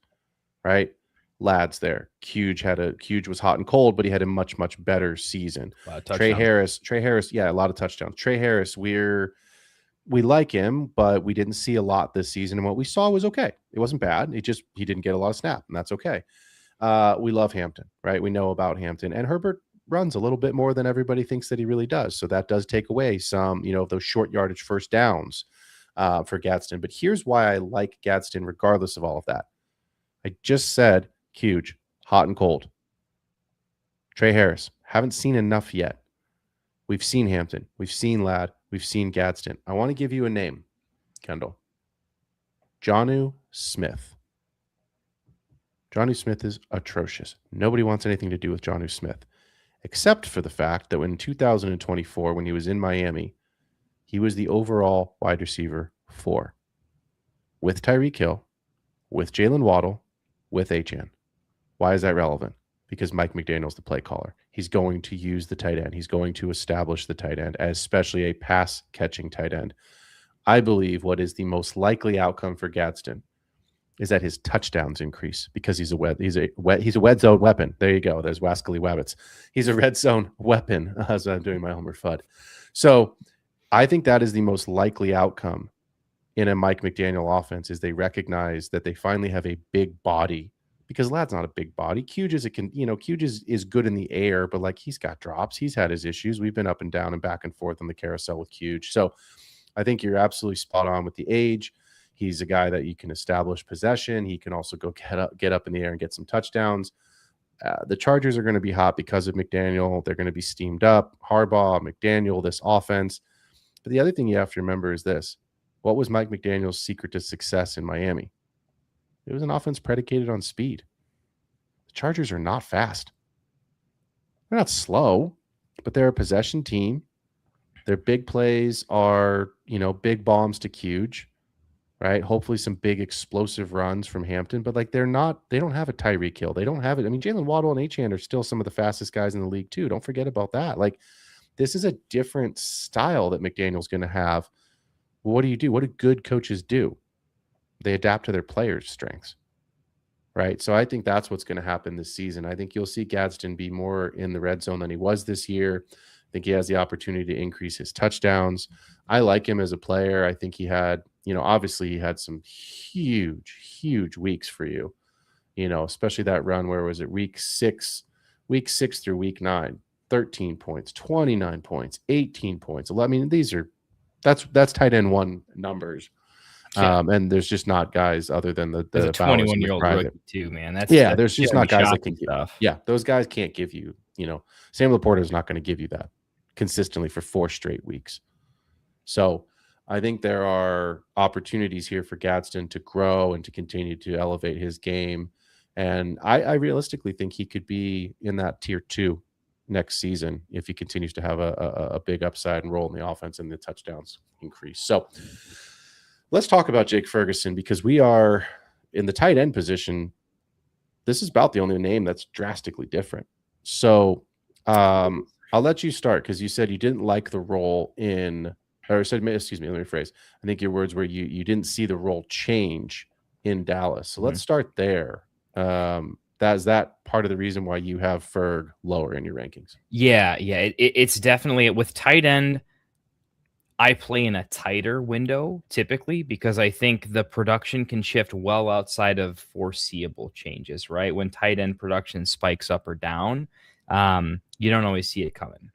S3: right? Lads there. Huge was hot and cold, but he had a much, much better season. Trey Harris, yeah, a lot of touchdowns. Trey Harris, we like him, but we didn't see a lot this season. And what we saw was okay. It wasn't bad. He didn't get a lot of snap, and that's okay. We love Hampton, right? We know about Hampton. And Herbert runs a little bit more than everybody thinks that he really does. So that does take away some, of those short yardage first downs for Gadsden. But here's why I like Gadsden regardless of all of that. I just said huge, hot and cold. Trey Harris, haven't seen enough yet. We've seen Hampton. We've seen Ladd. We've seen Gadsden. I want to give you a name, Kendall. Jonnu Smith. Jonnu Smith is atrocious. Nobody wants anything to do with Jonnu Smith, except for the fact that in 2024, when he was in Miami, he was the overall wide receiver 4 with Tyreek Hill, with Jalen Waddle, with Achane. Why is that relevant? Because Mike McDaniel's the play caller. He's going to use the tight end. He's going to establish the tight end, especially a pass-catching tight end. I believe what is the most likely outcome for Gadsden is that his touchdowns increase because he's a red zone weapon. There you go. There's Wascally Wabbits. He's a red zone weapon as I'm doing my Homer FUD. So I think that is the most likely outcome in a Mike McDaniel offense is they recognize that they finally have a big body because Ladd's not a big body. Cuge is good in the air, but like he's got drops. He's had his issues. We've been up and down and back and forth on the carousel with Cuge. So I think you're absolutely spot on with the age. He's a guy that you can establish possession. He can also go get up in the air and get some touchdowns. The Chargers are going to be hot because of McDaniel. They're going to be steamed up. Harbaugh, McDaniel, this offense. But the other thing you have to remember is this. What was Mike McDaniel's secret to success in Miami? It was an offense predicated on speed. The Chargers are not fast. They're not slow, but they're a possession team. Their big plays are, big bombs to Cuge, right? Hopefully some big explosive runs from Hampton, but like they don't have a Tyreek Hill. They don't have it. I mean, Jalen Waddle and Achane are still some of the fastest guys in the league too. Don't forget about that. Like this is a different style that McDaniel's going to have. What do you do? What do good coaches do? They adapt to their players' strengths, right? So I think that's what's going to happen this season. I think you'll see Gadsden be more in the red zone than he was this year. I think he has the opportunity to increase his touchdowns. I like him as a player. I think he had, obviously he had some huge weeks for you, especially that run where was it week 6 through week 9, 13 points, 29 points, 18 points. I mean, that's tight end one numbers. Yeah. And there's just not guys other than the
S4: 21-year-old rookie too, man.
S3: There's just not guys that can stuff. Those guys can't give you, Sam Laporta is not going to give you that consistently for 4 straight weeks. So I think there are opportunities here for Gadsden to grow and to continue to elevate his game. And I realistically think he could be in that tier 2 next season if he continues to have a big upside and role in the offense and the touchdowns increase. So let's talk about Jake Ferguson because we are in the tight end position. This is about the only name that's drastically different. So I'll let you start because you said you didn't like the role let me rephrase. I think your words were you didn't see the role change in Dallas. So let's start there. Is that part of the reason why you have Ferg lower in your rankings? Yeah.
S4: It's definitely with tight end. I play in a tighter window typically because I think the production can shift well outside of foreseeable changes, right? When tight end production spikes up or down, you don't always see it coming.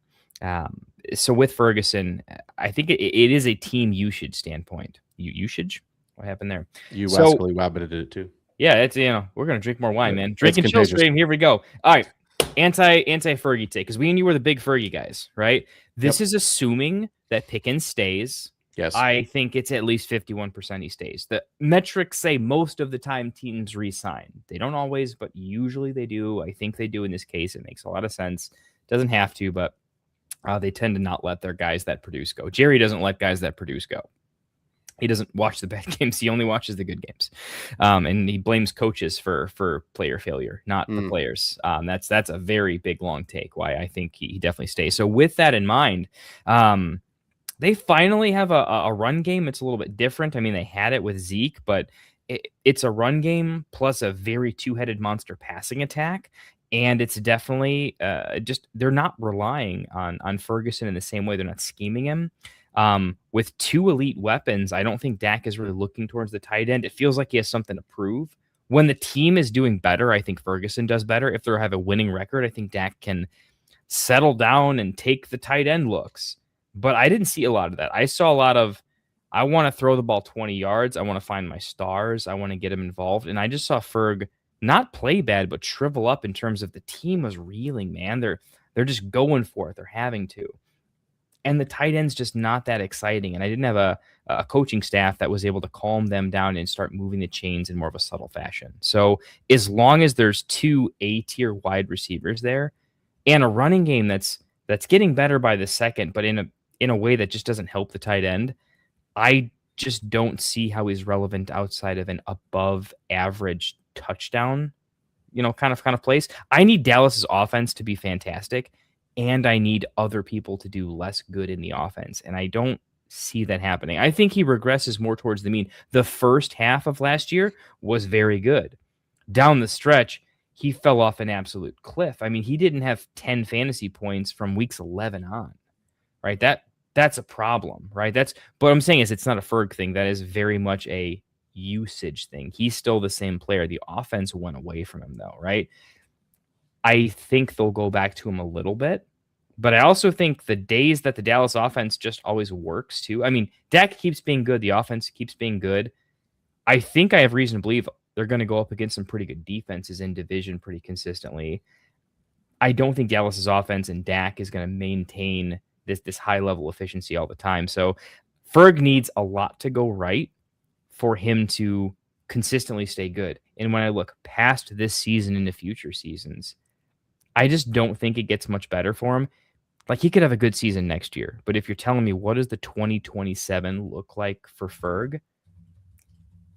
S4: So with Ferguson, I think it is a team usage standpoint. Usage? What happened there?
S3: You Wascally Wabbited it too.
S4: Yeah, it's we're gonna drink more wine, man. Drink and chill stream. Here we go. All right, anti Fergie take because we and you were the big Fergie guys, right? This is assuming that Pickens stays.
S3: Yes,
S4: I think it's at least 51% he stays. The metrics say most of the time teams re-sign. They don't always, but usually they do. I think they do in this case. It makes a lot of sense. Doesn't have to, but they tend to not let their guys that produce go. Jerry doesn't let guys that produce go. He doesn't watch the bad games. He only watches the good games. And he blames coaches for player failure, not the players. That's a very big, long take why I think he definitely stays. So with that in mind, they finally have a run game. It's a little bit different. I mean, they had it with Zeke, but it's a run game plus a very two-headed monster passing attack. And it's definitely they're not relying on Ferguson in the same way. They're not scheming him. With 2 elite weapons, I don't think Dak is really looking towards the tight end. It feels like he has something to prove. When the team is doing better, I think Ferguson does better. If they have a winning record, I think Dak can settle down and take the tight end looks. But I didn't see a lot of that. I saw a lot of, I want to throw the ball 20 yards. I want to find my stars. I want to get him involved. And I just saw Ferg not play bad, but shrivel up in terms of the team was reeling, man. They're just going for it. They're having to. And the tight end's just not that exciting. And I didn't have a coaching staff that was able to calm them down and start moving the chains in more of a subtle fashion. So as long as there's 2 A-tier wide receivers there and a running game that's getting better by the second, but in a way that just doesn't help the tight end, I just don't see how he's relevant outside of an above average touchdown, kind of place. I need Dallas's offense to be fantastic. And I need other people to do less good in the offense. And I don't see that happening. I think he regresses more towards the mean. The first half of last year was very good. Down the stretch, he fell off an absolute cliff. I mean, he didn't have 10 fantasy points from weeks 11 on, right? That's a problem, right? But what I'm saying is it's not a Ferg thing. That is very much a usage thing. He's still the same player. The offense went away from him, though, right? I think they'll go back to him a little bit, but I also think the days that the Dallas offense just always works too. I mean, Dak keeps being good. The offense keeps being good. I think I have reason to believe they're going to go up against some pretty good defenses in division pretty consistently. I don't think Dallas's offense and Dak is going to maintain this high level efficiency all the time. So Ferg needs a lot to go right for him to consistently stay good. And when I look past this season into future seasons, I just don't think it gets much better for him. Like, he could have a good season next year, but if you're telling me what does the 2027 look like for Ferg,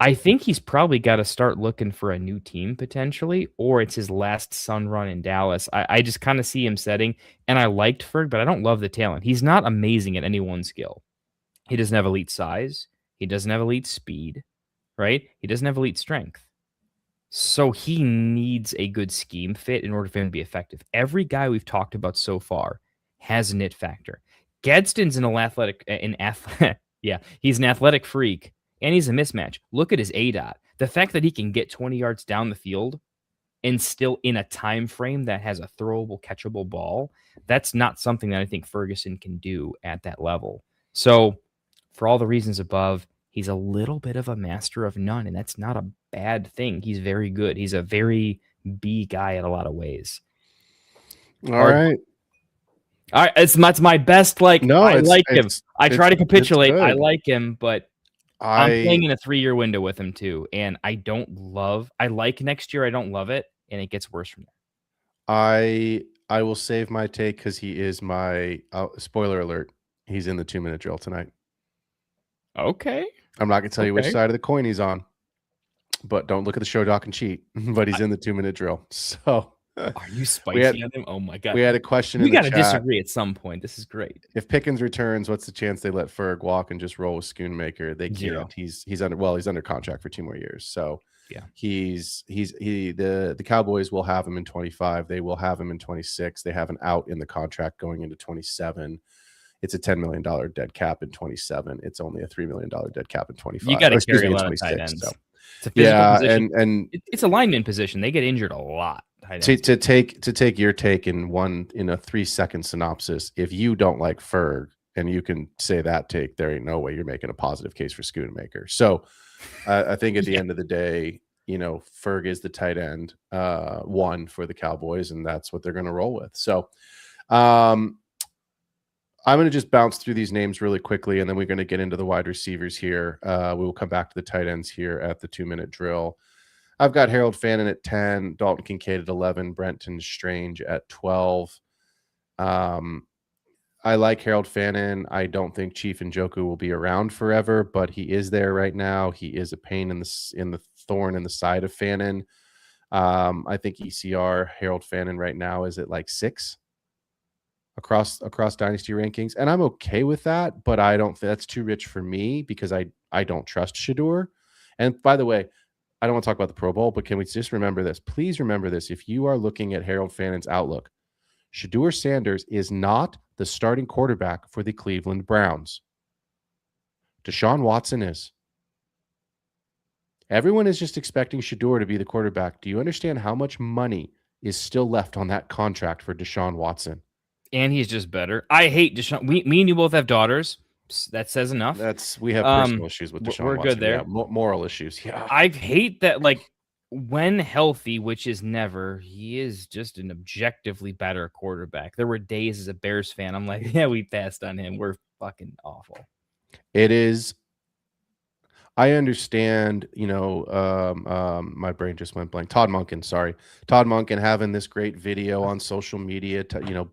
S4: I think he's probably got to start looking for a new team potentially, or it's his last Sun run in Dallas. I just kind of see him setting, and I liked Ferg, but I don't love the talent. He's not amazing at any one skill. He doesn't have elite size. He doesn't have elite speed, right? He doesn't have elite strength. So he needs a good scheme fit in order for him to be effective. Every guy we've talked about so far has an it factor. Gadsden's he's an athletic freak, and he's a mismatch. Look at his ADOT. The fact that he can get 20 yards down the field and still in a time frame that has a throwable, catchable ball, that's not something that I think Ferguson can do at that level. So for all the reasons above, he's a little bit of a master of none, and that's not a bad thing. He's very good. He's a very B guy in a lot of ways.
S3: All right.
S4: It's my best. Like,
S3: no,
S4: I like him. I try to capitulate. I like him, but I'm playing in a 3-year window with him too. And I like next year. I don't love it. And it gets worse from there.
S3: I will save my take because he is my spoiler alert. He's in the 2-minute drill tonight.
S4: Okay.
S3: I'm not going to tell you which side of the coin he's on, but don't look at the show doc and cheat. But he's in the 2-minute drill. So
S4: are you spicy on him? Oh my God.
S3: We had a question
S4: we
S3: in the chat.
S4: We got to disagree at some point. This is great.
S3: If Pickens returns, what's the chance they let Ferg walk and just roll with Schoonmaker? They can't.
S4: 0.
S3: He's under contract for 2 more years. So
S4: yeah,
S3: the Cowboys will have him in 25. They will have him in 26. They have an out in the contract going into 27. It's a $10 million dead cap in 27. It's only a $3 million dead cap in 25.
S4: You got to carry a lot of tight ends.
S3: So.
S4: It's a physical position. and it's a lineman position. They get injured a lot.
S3: To take your take in a 3-second synopsis, if you don't like Ferg and you can say that take, there ain't no way you're making a positive case for Schoonmaker. So I think at the end of the day, Ferg is the tight end 1 for the Cowboys, and that's what they're going to roll with. So I'm going to just bounce through these names really quickly, and then we're going to get into the wide receivers here. We will come back to the tight ends here at the 2-minute drill. I've got Harold Fannin at 10, Dalton Kincaid at 11, Brenton Strange at 12. I like Harold Fannin. I don't think Chief Njoku will be around forever, but he is there right now. He is a pain in the thorn in the side of Fannin. I think ECR Harold Fannin right now is at like 6 across Dynasty rankings, and I'm okay with that, but I don't think that's too rich for me because I don't trust Shedeur. And by the way, I don't want to talk about the Pro Bowl, but can we just remember this? Please remember this. If you are looking at Harold Fannin's outlook, Shedeur Sanders is not the starting quarterback for the Cleveland Browns. Deshaun Watson is. Everyone is just expecting Shedeur to be the quarterback. Do you understand how much money is still left on that contract for Deshaun Watson?
S4: And he's just better. I hate Deshaun. Me and you both have daughters. That says enough.
S3: We have personal issues with Deshaun
S4: We're
S3: Watson.
S4: good there.
S3: Yeah, moral issues. Yeah.
S4: I hate that, like, when healthy, which is never, he is just an objectively better quarterback. There were days as a Bears fan, I'm like, yeah, we passed on him. We're fucking awful.
S3: It is. I understand, my brain just went blank. Todd Monken having this great video on social media,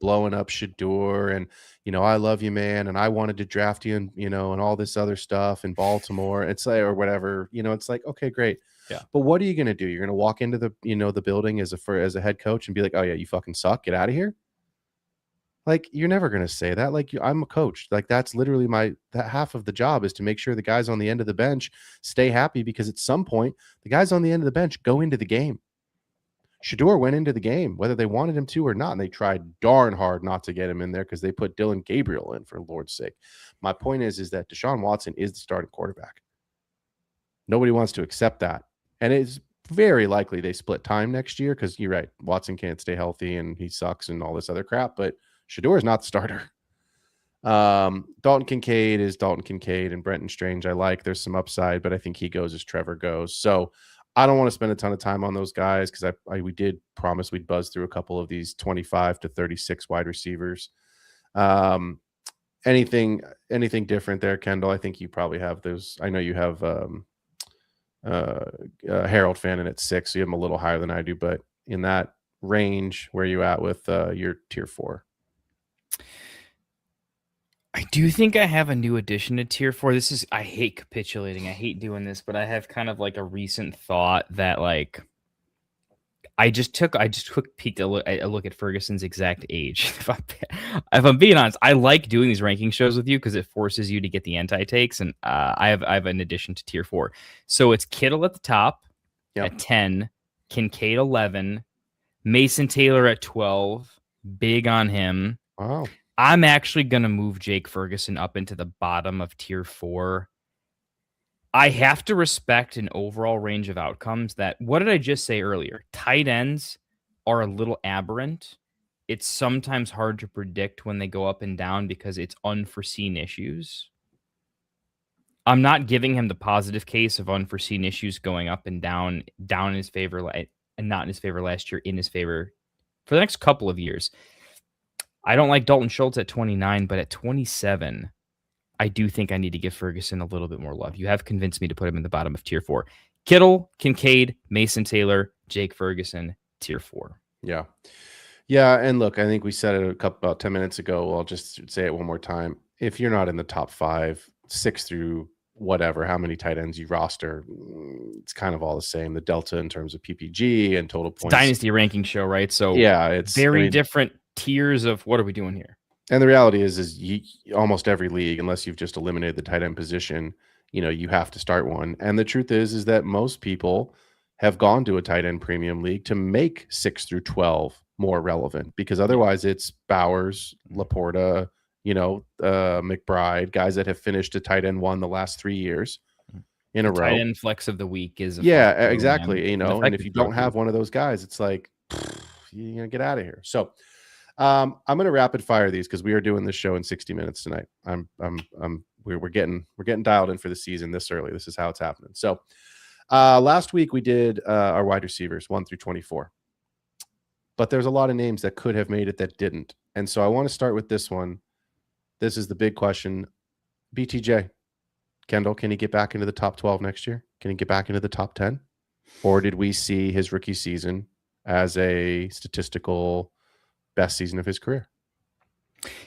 S3: blowing up Shedeur and, I love you, man. And I wanted to draft you and, and all this other stuff in Baltimore. It's like, or whatever, it's like, okay, great.
S4: Yeah.
S3: But what are you going to do? You're going to walk into the building as a head coach and be like, oh yeah, you fucking suck. Get out of here. Like, you're never going to say that. Like, I'm a coach. Like, that's literally that half of the job is to make sure the guys on the end of the bench stay happy, because at some point, the guys on the end of the bench go into the game. Shador went into the game, whether they wanted him to or not, and they tried darn hard not to get him in there because they put Dylan Gabriel in, for Lord's sake. My point is that Deshaun Watson is the starting quarterback. Nobody wants to accept that. And it's very likely they split time next year, because you're right, Watson can't stay healthy and he sucks and all this other crap, but Shador is not the starter. Dalton Kincaid is Dalton Kincaid, and Brenton Strange I like. There's some upside, but I think he goes as Trevor goes. So I don't want to spend a ton of time on those guys, because we did promise we'd buzz through a couple of these 25 to 36 wide receivers. Anything different there, Kendall? I think you probably have those. I know you have Harold Fannin at 6, so you have him a little higher than I do, but in that range, where are you at with your tier 4?
S4: I do think I have a new addition to tier 4. I hate capitulating. I hate doing this, but I have kind of like a recent thought that, like, I just took a look at Ferguson's exact age. If I'm being honest, I like doing these ranking shows with you because it forces you to get the anti-takes, and I have an addition to tier 4. So it's Kittle at the top at 10, Kincaid 11, Mason Taylor at 12. Big on him.
S3: Wow.
S4: I'm actually going to move Jake Ferguson up into the bottom of tier 4. I have to respect an overall range of outcomes that, what did I just say earlier? Tight ends are a little aberrant. It's sometimes hard to predict when they go up and down because it's unforeseen issues. I'm not giving him the positive case of unforeseen issues going up and down in his favor, and not in his favor last year, in his favor for the next couple of years. I don't like Dalton Schultz at 29, but at 27, I do think I need to give Ferguson a little bit more love. You have convinced me to put him in the bottom of tier 4. Kittle, Kincaid, Mason Taylor, Jake Ferguson, tier 4.
S3: Yeah. Yeah, and look, I think we said it about 10 minutes ago. I'll just say it one more time. If you're not in the top 5, 6 through whatever, how many tight ends you roster, it's kind of all the same. The delta in terms of PPG and total points.
S4: Dynasty ranking show, right? So
S3: yeah, it's
S4: different tiers of what are we doing here.
S3: And the reality is almost every league, unless you've just eliminated the tight end position, you have to start one. And the truth is that most people have gone to a tight end premium league to make 6 through 12 more relevant, because otherwise it's Bowers, Laporta, McBride, guys that have finished a tight end 1 the last 3 years in a row.
S4: Tight end flex of the week is
S3: exactly. And if you don't have one of those guys, it's like, you're gonna get out of here. So I'm going to rapid fire these because we are doing this show in 60 minutes tonight. We're getting dialed in for the season this early. This is how it's happening. So last week we did our wide receivers 1 through 24, but there's a lot of names that could have made it that didn't. And so I want to start with this one. This is the big question. BTJ, Kendall, can he get back into the top 12 next year? Can he get back into the top 10? Or did we see his rookie season as a statistical best season of his career?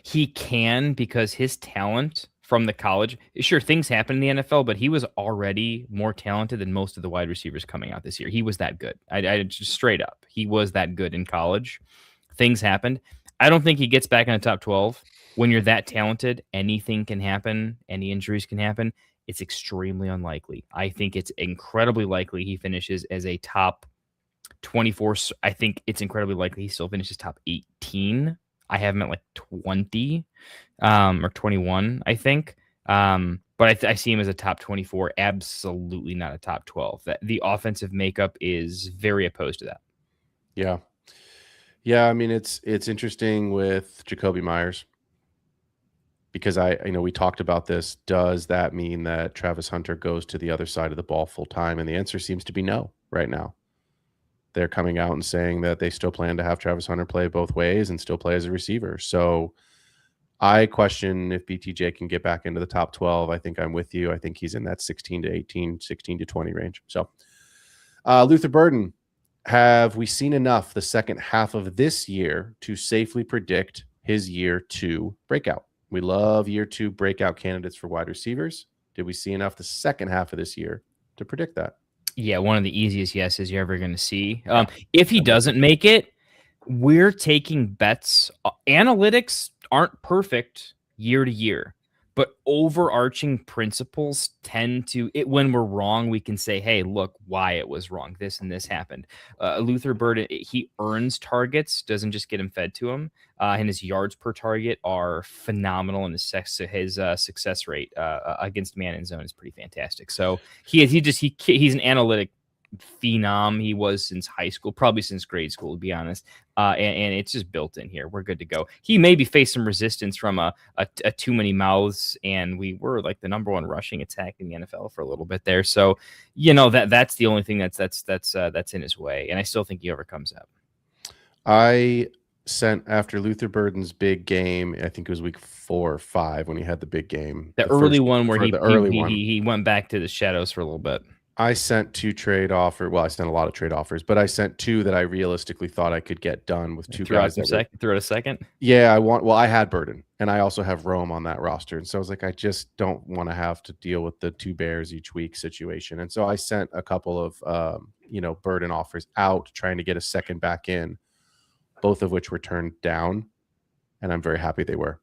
S4: He can, because his talent from the college, sure, things happen in the NFL, but he was already more talented than most of the wide receivers coming out this year. He was that good. I just straight up, he was that good in college. Things happened. I don't think he gets back in the top 12. When you're that talented, anything can happen. Any injuries can happen. It's extremely unlikely. I think it's incredibly likely he finishes as a top 24. I think it's incredibly likely he still finishes top 18. I have him at like 20 or 21, I think. But I see him as a top 24, absolutely not a top 12. The offensive makeup is very opposed to that.
S3: Yeah. Yeah, I mean, it's interesting with Jacoby Myers, because we talked about this. Does that mean that Travis Hunter goes to the other side of the ball full time? And the answer seems to be no right now. They're coming out and saying that they still plan to have Travis Hunter play both ways and still play as a receiver. So I question if BTJ can get back into the top 12. I think I'm with you. I think he's in that 16 to 18, 16 to 20 range. So Luther Burden, have we seen enough the second half of this year to safely predict his year 2 breakout? We love year 2 breakout candidates for wide receivers. Did we see enough the second half of this year to predict that?
S4: Yeah, one of the easiest yeses you're ever going to see. If he doesn't make it, we're taking bets. Analytics aren't perfect year to year, but overarching principles tend to it when we're wrong, we can say, hey, look why it was wrong. This and this happened. Luther Bird, he earns targets, doesn't just get them fed to him. And his yards per target are phenomenal, and his success rate against man in zone is pretty fantastic. So he's an analytic phenom. He was since high school, probably since grade school, to be honest. And it's just built in here. We're good to go. He maybe faced some resistance from a too many mouths, and we were like the number one rushing attack in the NFL for a little bit there. So, that's the only thing that's in his way, and I still think he overcomes that.
S3: I sent after Luther Burden's big game. I think it was week 4 or 5 when he had the big game.
S4: The early one where he went back to the shadows for a little bit.
S3: I sent 2 trade offers. Well, I sent a lot of trade offers, but I sent 2 that I realistically thought I could get done with 2 guys.
S4: Throw it a second.
S3: Yeah, I had Burden, and I also have Rome on that roster, and so I was like, I just don't want to have to deal with the 2 Bears each week situation, and so I sent a couple of Burden offers out, trying to get a second back in, both of which were turned down, and I'm very happy they were.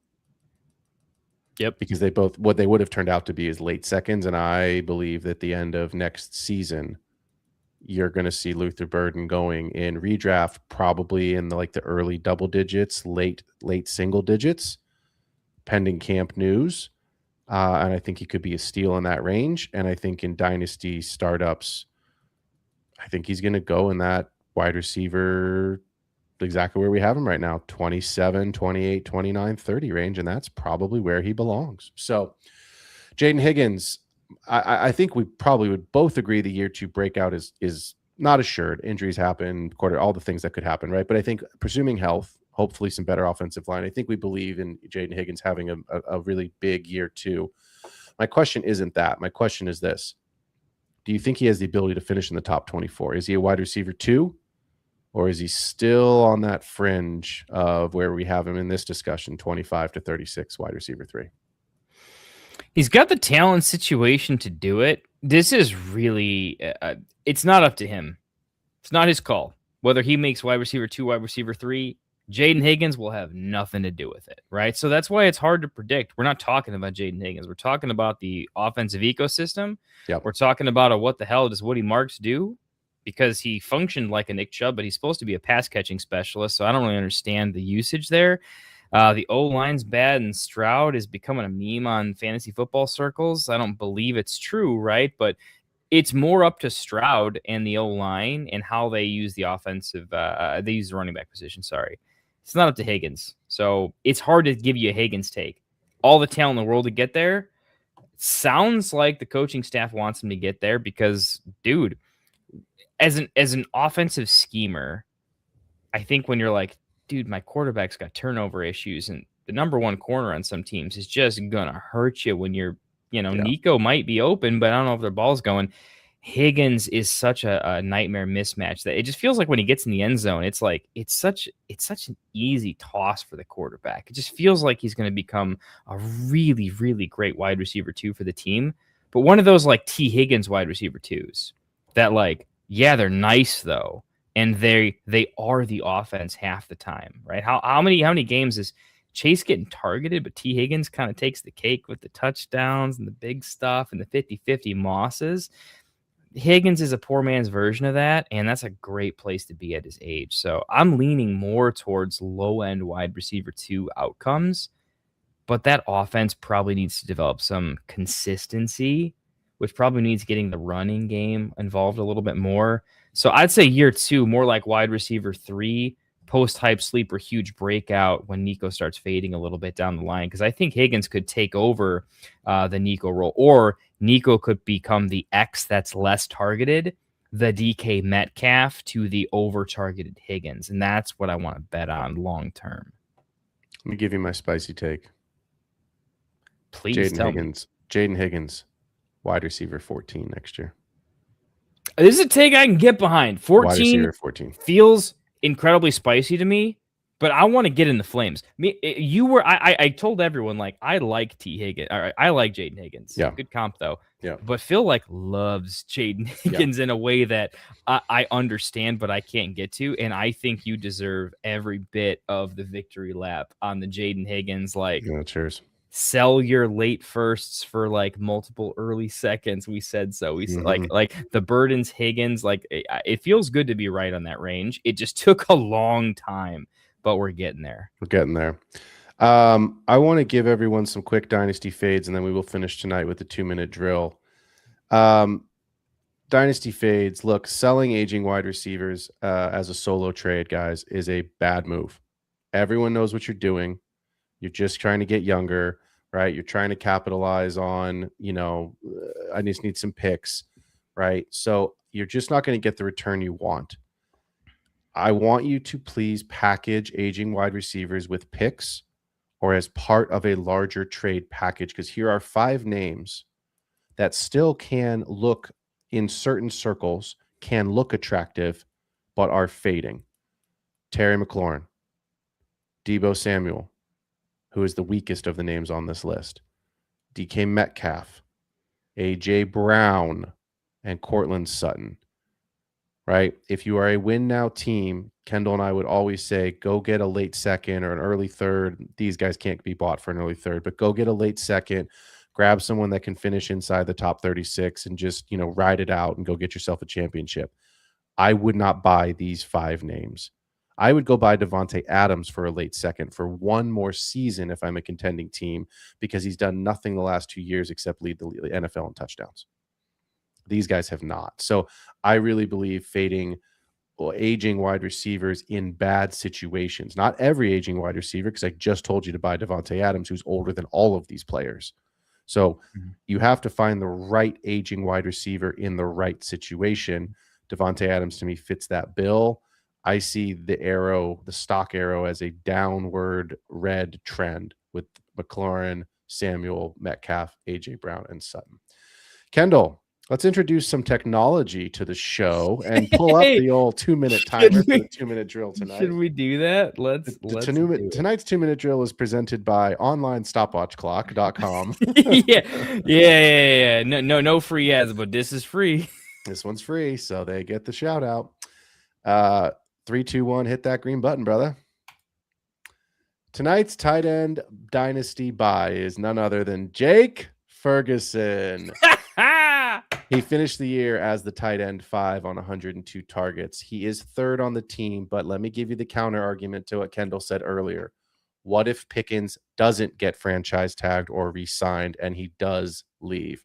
S4: Yep.
S3: Because what they would have turned out to be is late seconds. And I believe that the end of next season, you're going to see Luther Burden going in redraft, probably in the early double digits, late single digits, pending camp news. And I think he could be a steal in that range. And I think in dynasty startups, I think he's going to go in that wide receiver exactly where we have him right now, 27, 28, 29, 30 range, and that's probably where he belongs. So Jaden Higgins, I think we probably would both agree the year 2 breakout is not assured. Injuries happen, all the things that could happen, right? But I think presuming health, hopefully some better offensive line, I think we believe in Jaden Higgins having a really big year 2. My question isn't that. My question is this. Do you think he has the ability to finish in the top 24? Is he a wide receiver 2? Or is he still on that fringe of where we have him in this discussion, 25 to 36, wide receiver 3?
S4: He's got the talent situation to do it. This is really, it's not up to him. It's not his call. Whether he makes wide receiver 2, wide receiver 3, Jaden Higgins will have nothing to do with it, right? So that's why it's hard to predict. We're not talking about Jaden Higgins. We're talking about the offensive ecosystem.
S3: Yep.
S4: We're talking about what the hell does Woody Marks do? Because he functioned like a Nick Chubb, but he's supposed to be a pass-catching specialist, so I don't really understand the usage there. The O-line's bad, and Stroud is becoming a meme on fantasy football circles. I don't believe it's true, right? But it's more up to Stroud and the O-line and how they use the they use the running back position, sorry. It's not up to Higgins. So it's hard to give you a Higgins take. All the talent in the world to get there. Sounds like the coaching staff wants him to get there because, dude, as an offensive schemer, I think when you're like, dude, my quarterback's got turnover issues, and the number 1 corner on some teams is just gonna hurt you when you're, Nico might be open, but I don't know if their ball's going. Higgins is such a nightmare mismatch that it just feels like when he gets in the end zone, it's such an easy toss for the quarterback. It just feels like he's going to become a really, really great wide receiver 2 for the team, but one of those like T. Higgins wide receiver 2s that yeah, they're nice though, and they are the offense half the time, right? How many games is Chase getting targeted, but T. Higgins kind of takes the cake with the touchdowns and the big stuff and the 50-50 mosses? Higgins is a poor man's version of that, and that's a great place to be at his age. So I'm leaning more towards low-end wide receiver 2 outcomes, but that offense probably needs to develop some consistency, which probably needs getting the running game involved a little bit more. So I'd say year 2, more like wide receiver 3, post-hype sleeper, huge breakout when Nico starts fading a little bit down the line. Because I think Higgins could take over the Nico role, or Nico could become the X that's less targeted, the DK Metcalf to the over-targeted Higgins. And that's what I want to bet on long-term.
S3: Let me give you my spicy take.
S4: Please tell me.
S3: Jaden Higgins. Wide receiver 14 next year.
S4: This is a take I can get behind. 14,
S3: wide receiver 14
S4: feels incredibly spicy to me, But I want to get in the flames. I told everyone, like, I like T. Higgins. All right, I like Jaden Higgins.
S3: Yeah.
S4: Good comp, though.
S3: Yeah.
S4: But Phil, like, loves Jaden Higgins in a way that I understand, but I can't get to. And I think you deserve every bit of the victory lap on the Jaden Higgins. Like,
S3: Yeah, cheers.
S4: Sell your late firsts for like multiple early seconds. We said so. We said like the Burdens, Higgins, like it feels good to be right on that range. It just took a long time, but we're getting there.
S3: We're getting there. I want to give everyone some quick dynasty fades, and then we will finish tonight with the 2-minute drill. Dynasty fades. Look, selling aging wide receivers as a solo trade, guys, is a bad move. Everyone knows what you're doing. You're just trying to get younger, right? You're trying to capitalize on, I just need some picks, right? So you're just not going to get the return you want. I want you to please package aging wide receivers with picks or as part of a larger trade package, because here are 5 names that still can look in certain circles, can look attractive, but are fading. Terry McLaurin, Deebo Samuel, who is the weakest of the names on this list, DK Metcalf, A.J. Brown, and Cortland Sutton, right? If you are a win now team, Kendall and I would always say, go get a late second or an early third. These guys can't be bought for an early third, but go get a late second, grab someone that can finish inside the top 36 and just, ride it out and go get yourself a championship. I would not buy these 5 names. I would go buy Devontae Adams for a late second for one more season if I'm a contending team, because he's done nothing the last 2 years except lead the NFL in touchdowns. These guys have not. So I really believe fading aging wide receivers in bad situations. Not every aging wide receiver, because I just told you to buy Devontae Adams, who's older than all of these players. So you have to find the right aging wide receiver in the right situation. Devontae Adams, to me, fits that bill. I see the stock arrow, as a downward red trend with McLaurin, Samuel, Metcalf, A.J. Brown, and Sutton. Kendall, let's introduce some technology to the show and pull up the old 2-minute timer for the 2-minute drill tonight.
S4: Should we do that? Let's
S3: tonight's 2-minute drill is presented by onlinestopwatchclock.com.
S4: Yeah. No free ads, but this is free.
S3: This one's free, so they get the shout out. 3, 2, 1, hit that green button, brother. Tonight's tight end dynasty buy is none other than Jake Ferguson. He finished the year as the tight end 5 on 102 targets. He is 3rd on the team, but let me give you the counter argument to what Kendall said earlier. What if Pickens doesn't get franchise tagged or re-signed and he does leave?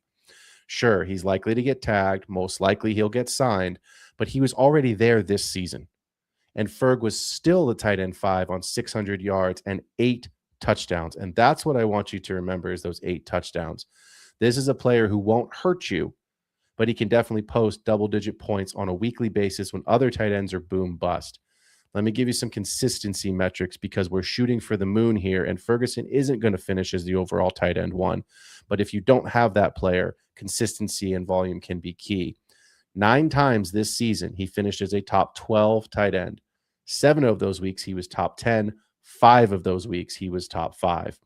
S3: Sure, he's likely to get tagged. Most likely he'll get signed, but he was already there this season. And Ferg was still the tight end 5 on 600 yards and 8 touchdowns. And that's what I want you to remember, is those 8 touchdowns. This is a player who won't hurt you, but he can definitely post double-digit points on a weekly basis when other tight ends are boom bust. Let me give you some consistency metrics, because we're shooting for the moon here, and Ferguson isn't going to finish as the overall tight end 1. But if you don't have that player, consistency and volume can be key. 9 times this season, he finished as a top 12 tight end. 7 of those weeks, he was top 10. 5 of those weeks, he was top 5.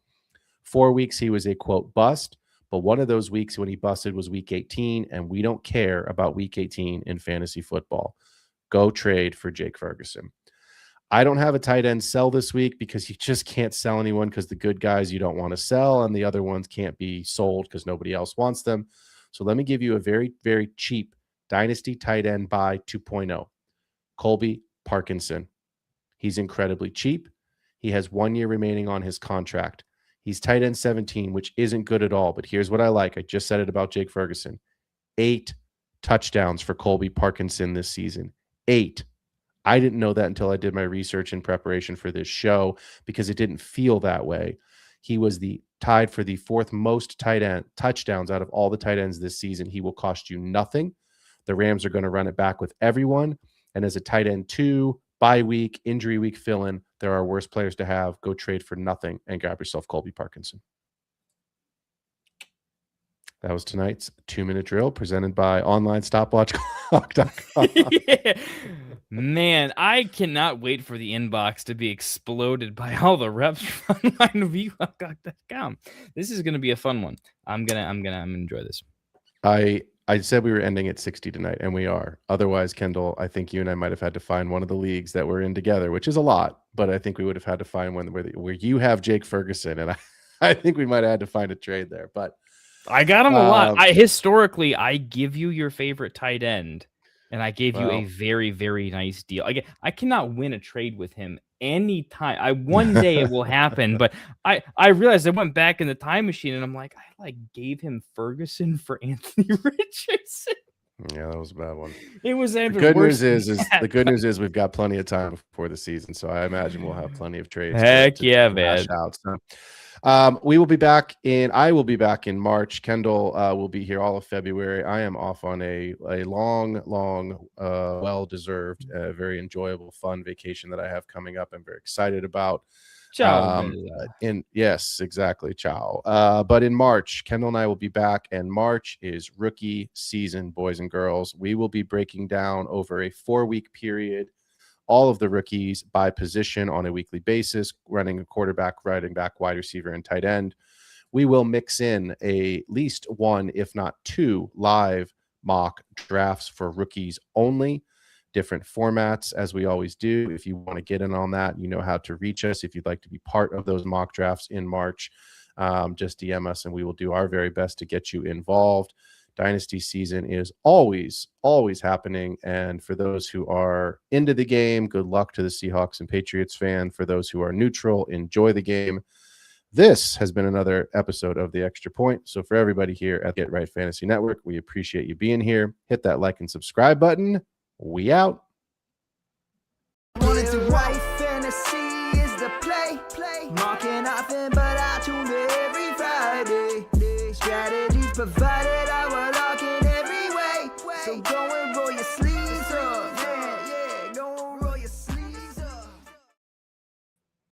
S3: 4 weeks, he was a, quote, bust. But one of those weeks when he busted was week 18, and we don't care about week 18 in fantasy football. Go trade for Jake Ferguson. I don't have a tight end sell this week, because you just can't sell anyone, because the good guys you don't want to sell and the other ones can't be sold because nobody else wants them. So let me give you a very, very cheap dynasty tight end buy 2.0. Colby Parkinson. He's incredibly cheap. He has 1 year remaining on his contract. He's tight end 17, which isn't good at all. But here's what I like. I just said it about Jake Ferguson. 8 touchdowns for Colby Parkinson this season. 8. I didn't know that until I did my research in preparation for this show, because it didn't feel that way. He was tied for the 4th most tight end touchdowns out of all the tight ends this season. He will cost you nothing. The Rams are going to run it back with everyone. And as a tight end 2, bye week, injury week fill-in, there are worse players to have. Go trade for nothing and grab yourself Colby Parkinson. That was tonight's 2-minute drill presented by OnlineStopWatchClock.com.
S4: Yeah. Man, I cannot wait for the inbox to be exploded by all the reps from OnlineView.com. This is gonna be a fun one. I'm gonna enjoy this.
S3: I said we were ending at 60 tonight, and we are. Otherwise, Kendall, I think you and I might have had to find one of the leagues that we're in together, which is a lot, but I think we would have had to find one where you have Jake Ferguson, and I think we might have had to find a trade there. But
S4: I got him a lot. Historically, I give you your favorite tight end, and I gave you a very, very nice deal. Again, I cannot win a trade with him anytime. One day it will happen, but I realized I went back in the time machine, and I'm like, I gave him Ferguson for Anthony Richardson.
S3: Yeah, that was a bad one.
S4: It was
S3: the good news is we've got plenty of time before the season, so I imagine we'll have plenty of trades.
S4: Heck yeah, man!
S3: Out, so. We will be back I will be back in March. Kendall will be here all of February. I am off on a long, well-deserved, very enjoyable, fun vacation that I have coming up. I'm very excited about.
S4: Ciao.
S3: Yes, exactly. Ciao. But in March, Kendall and I will be back, and March is rookie season, boys and girls. We will be breaking down over a 4-week period all of the rookies by position on a weekly basis, running a quarterback, running back, wide receiver, and tight end. We will mix in at least one, if not two, live mock drafts for rookies only, different formats as we always do. If you want to get in on that, you know how to reach us. If you'd like to be part of those mock drafts in March, just DM us and we will do our very best to get you involved. Dynasty season is always happening. And for those who are into the game, good luck to the Seahawks and Patriots fan. For those who are neutral, enjoy the game. This has been another episode of The Extra Point. So for everybody here at Get Right Fantasy Network, we appreciate you being here. Hit that like and subscribe button. We out.
S1: Fantasy is the play. Marking often, but I tune every Friday. Strategies provided, I will lock in every way. So go